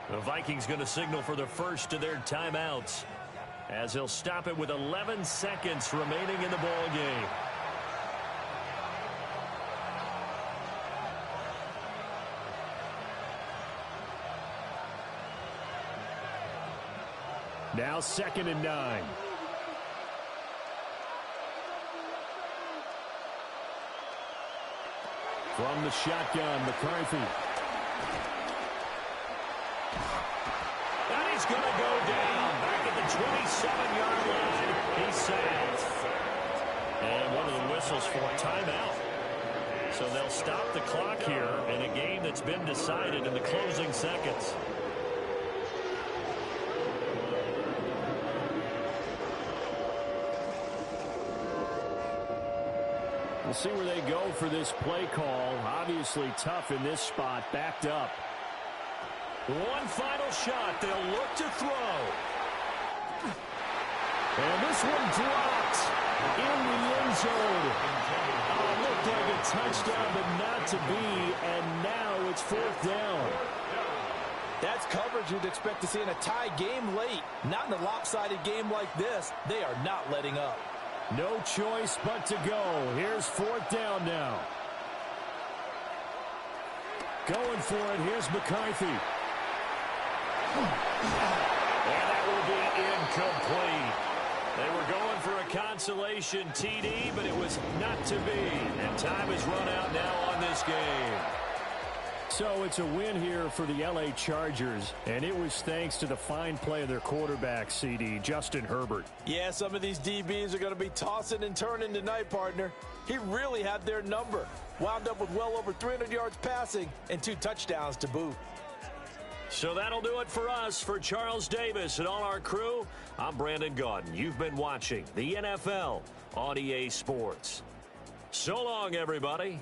The Vikings going to signal for the first of their timeouts as he'll stop it with 11 seconds remaining in the ball game. Now 2nd and 9. From the shotgun, McCarthy. And he's going to go down back at the 27-yard line. He's sacked. And one of the whistles whistles for a timeout. So they'll stop the clock here in a game that's been decided in the closing seconds. We'll see where they go for this play call. Obviously tough in this spot, backed up. One final shot. They'll look to throw. And this one dropped in the end zone. Oh, looked like a touchdown, but not to be. And now it's 4th down. That's coverage you'd expect to see in a tie game late. Not in a lopsided game like this. They are not letting up. No choice but to go. Here's 4th down now. Going for it. Here's McCarthy. And that will be incomplete. They were going for a consolation TD, but it was not to be. And time has run out now on this game. So it's a win here for the LA Chargers, and it was thanks to the fine play of their quarterback, CD, Justin Herbert. Yeah, some of these DBs are going to be tossing and turning tonight, partner. He really had their number. Wound up with well over 300 yards passing and 2 touchdowns to boot. So that'll do it for us. For Charles Davis and all our crew, I'm Brandon Gaudin. You've been watching the NFL on EA Sports. So long, everybody.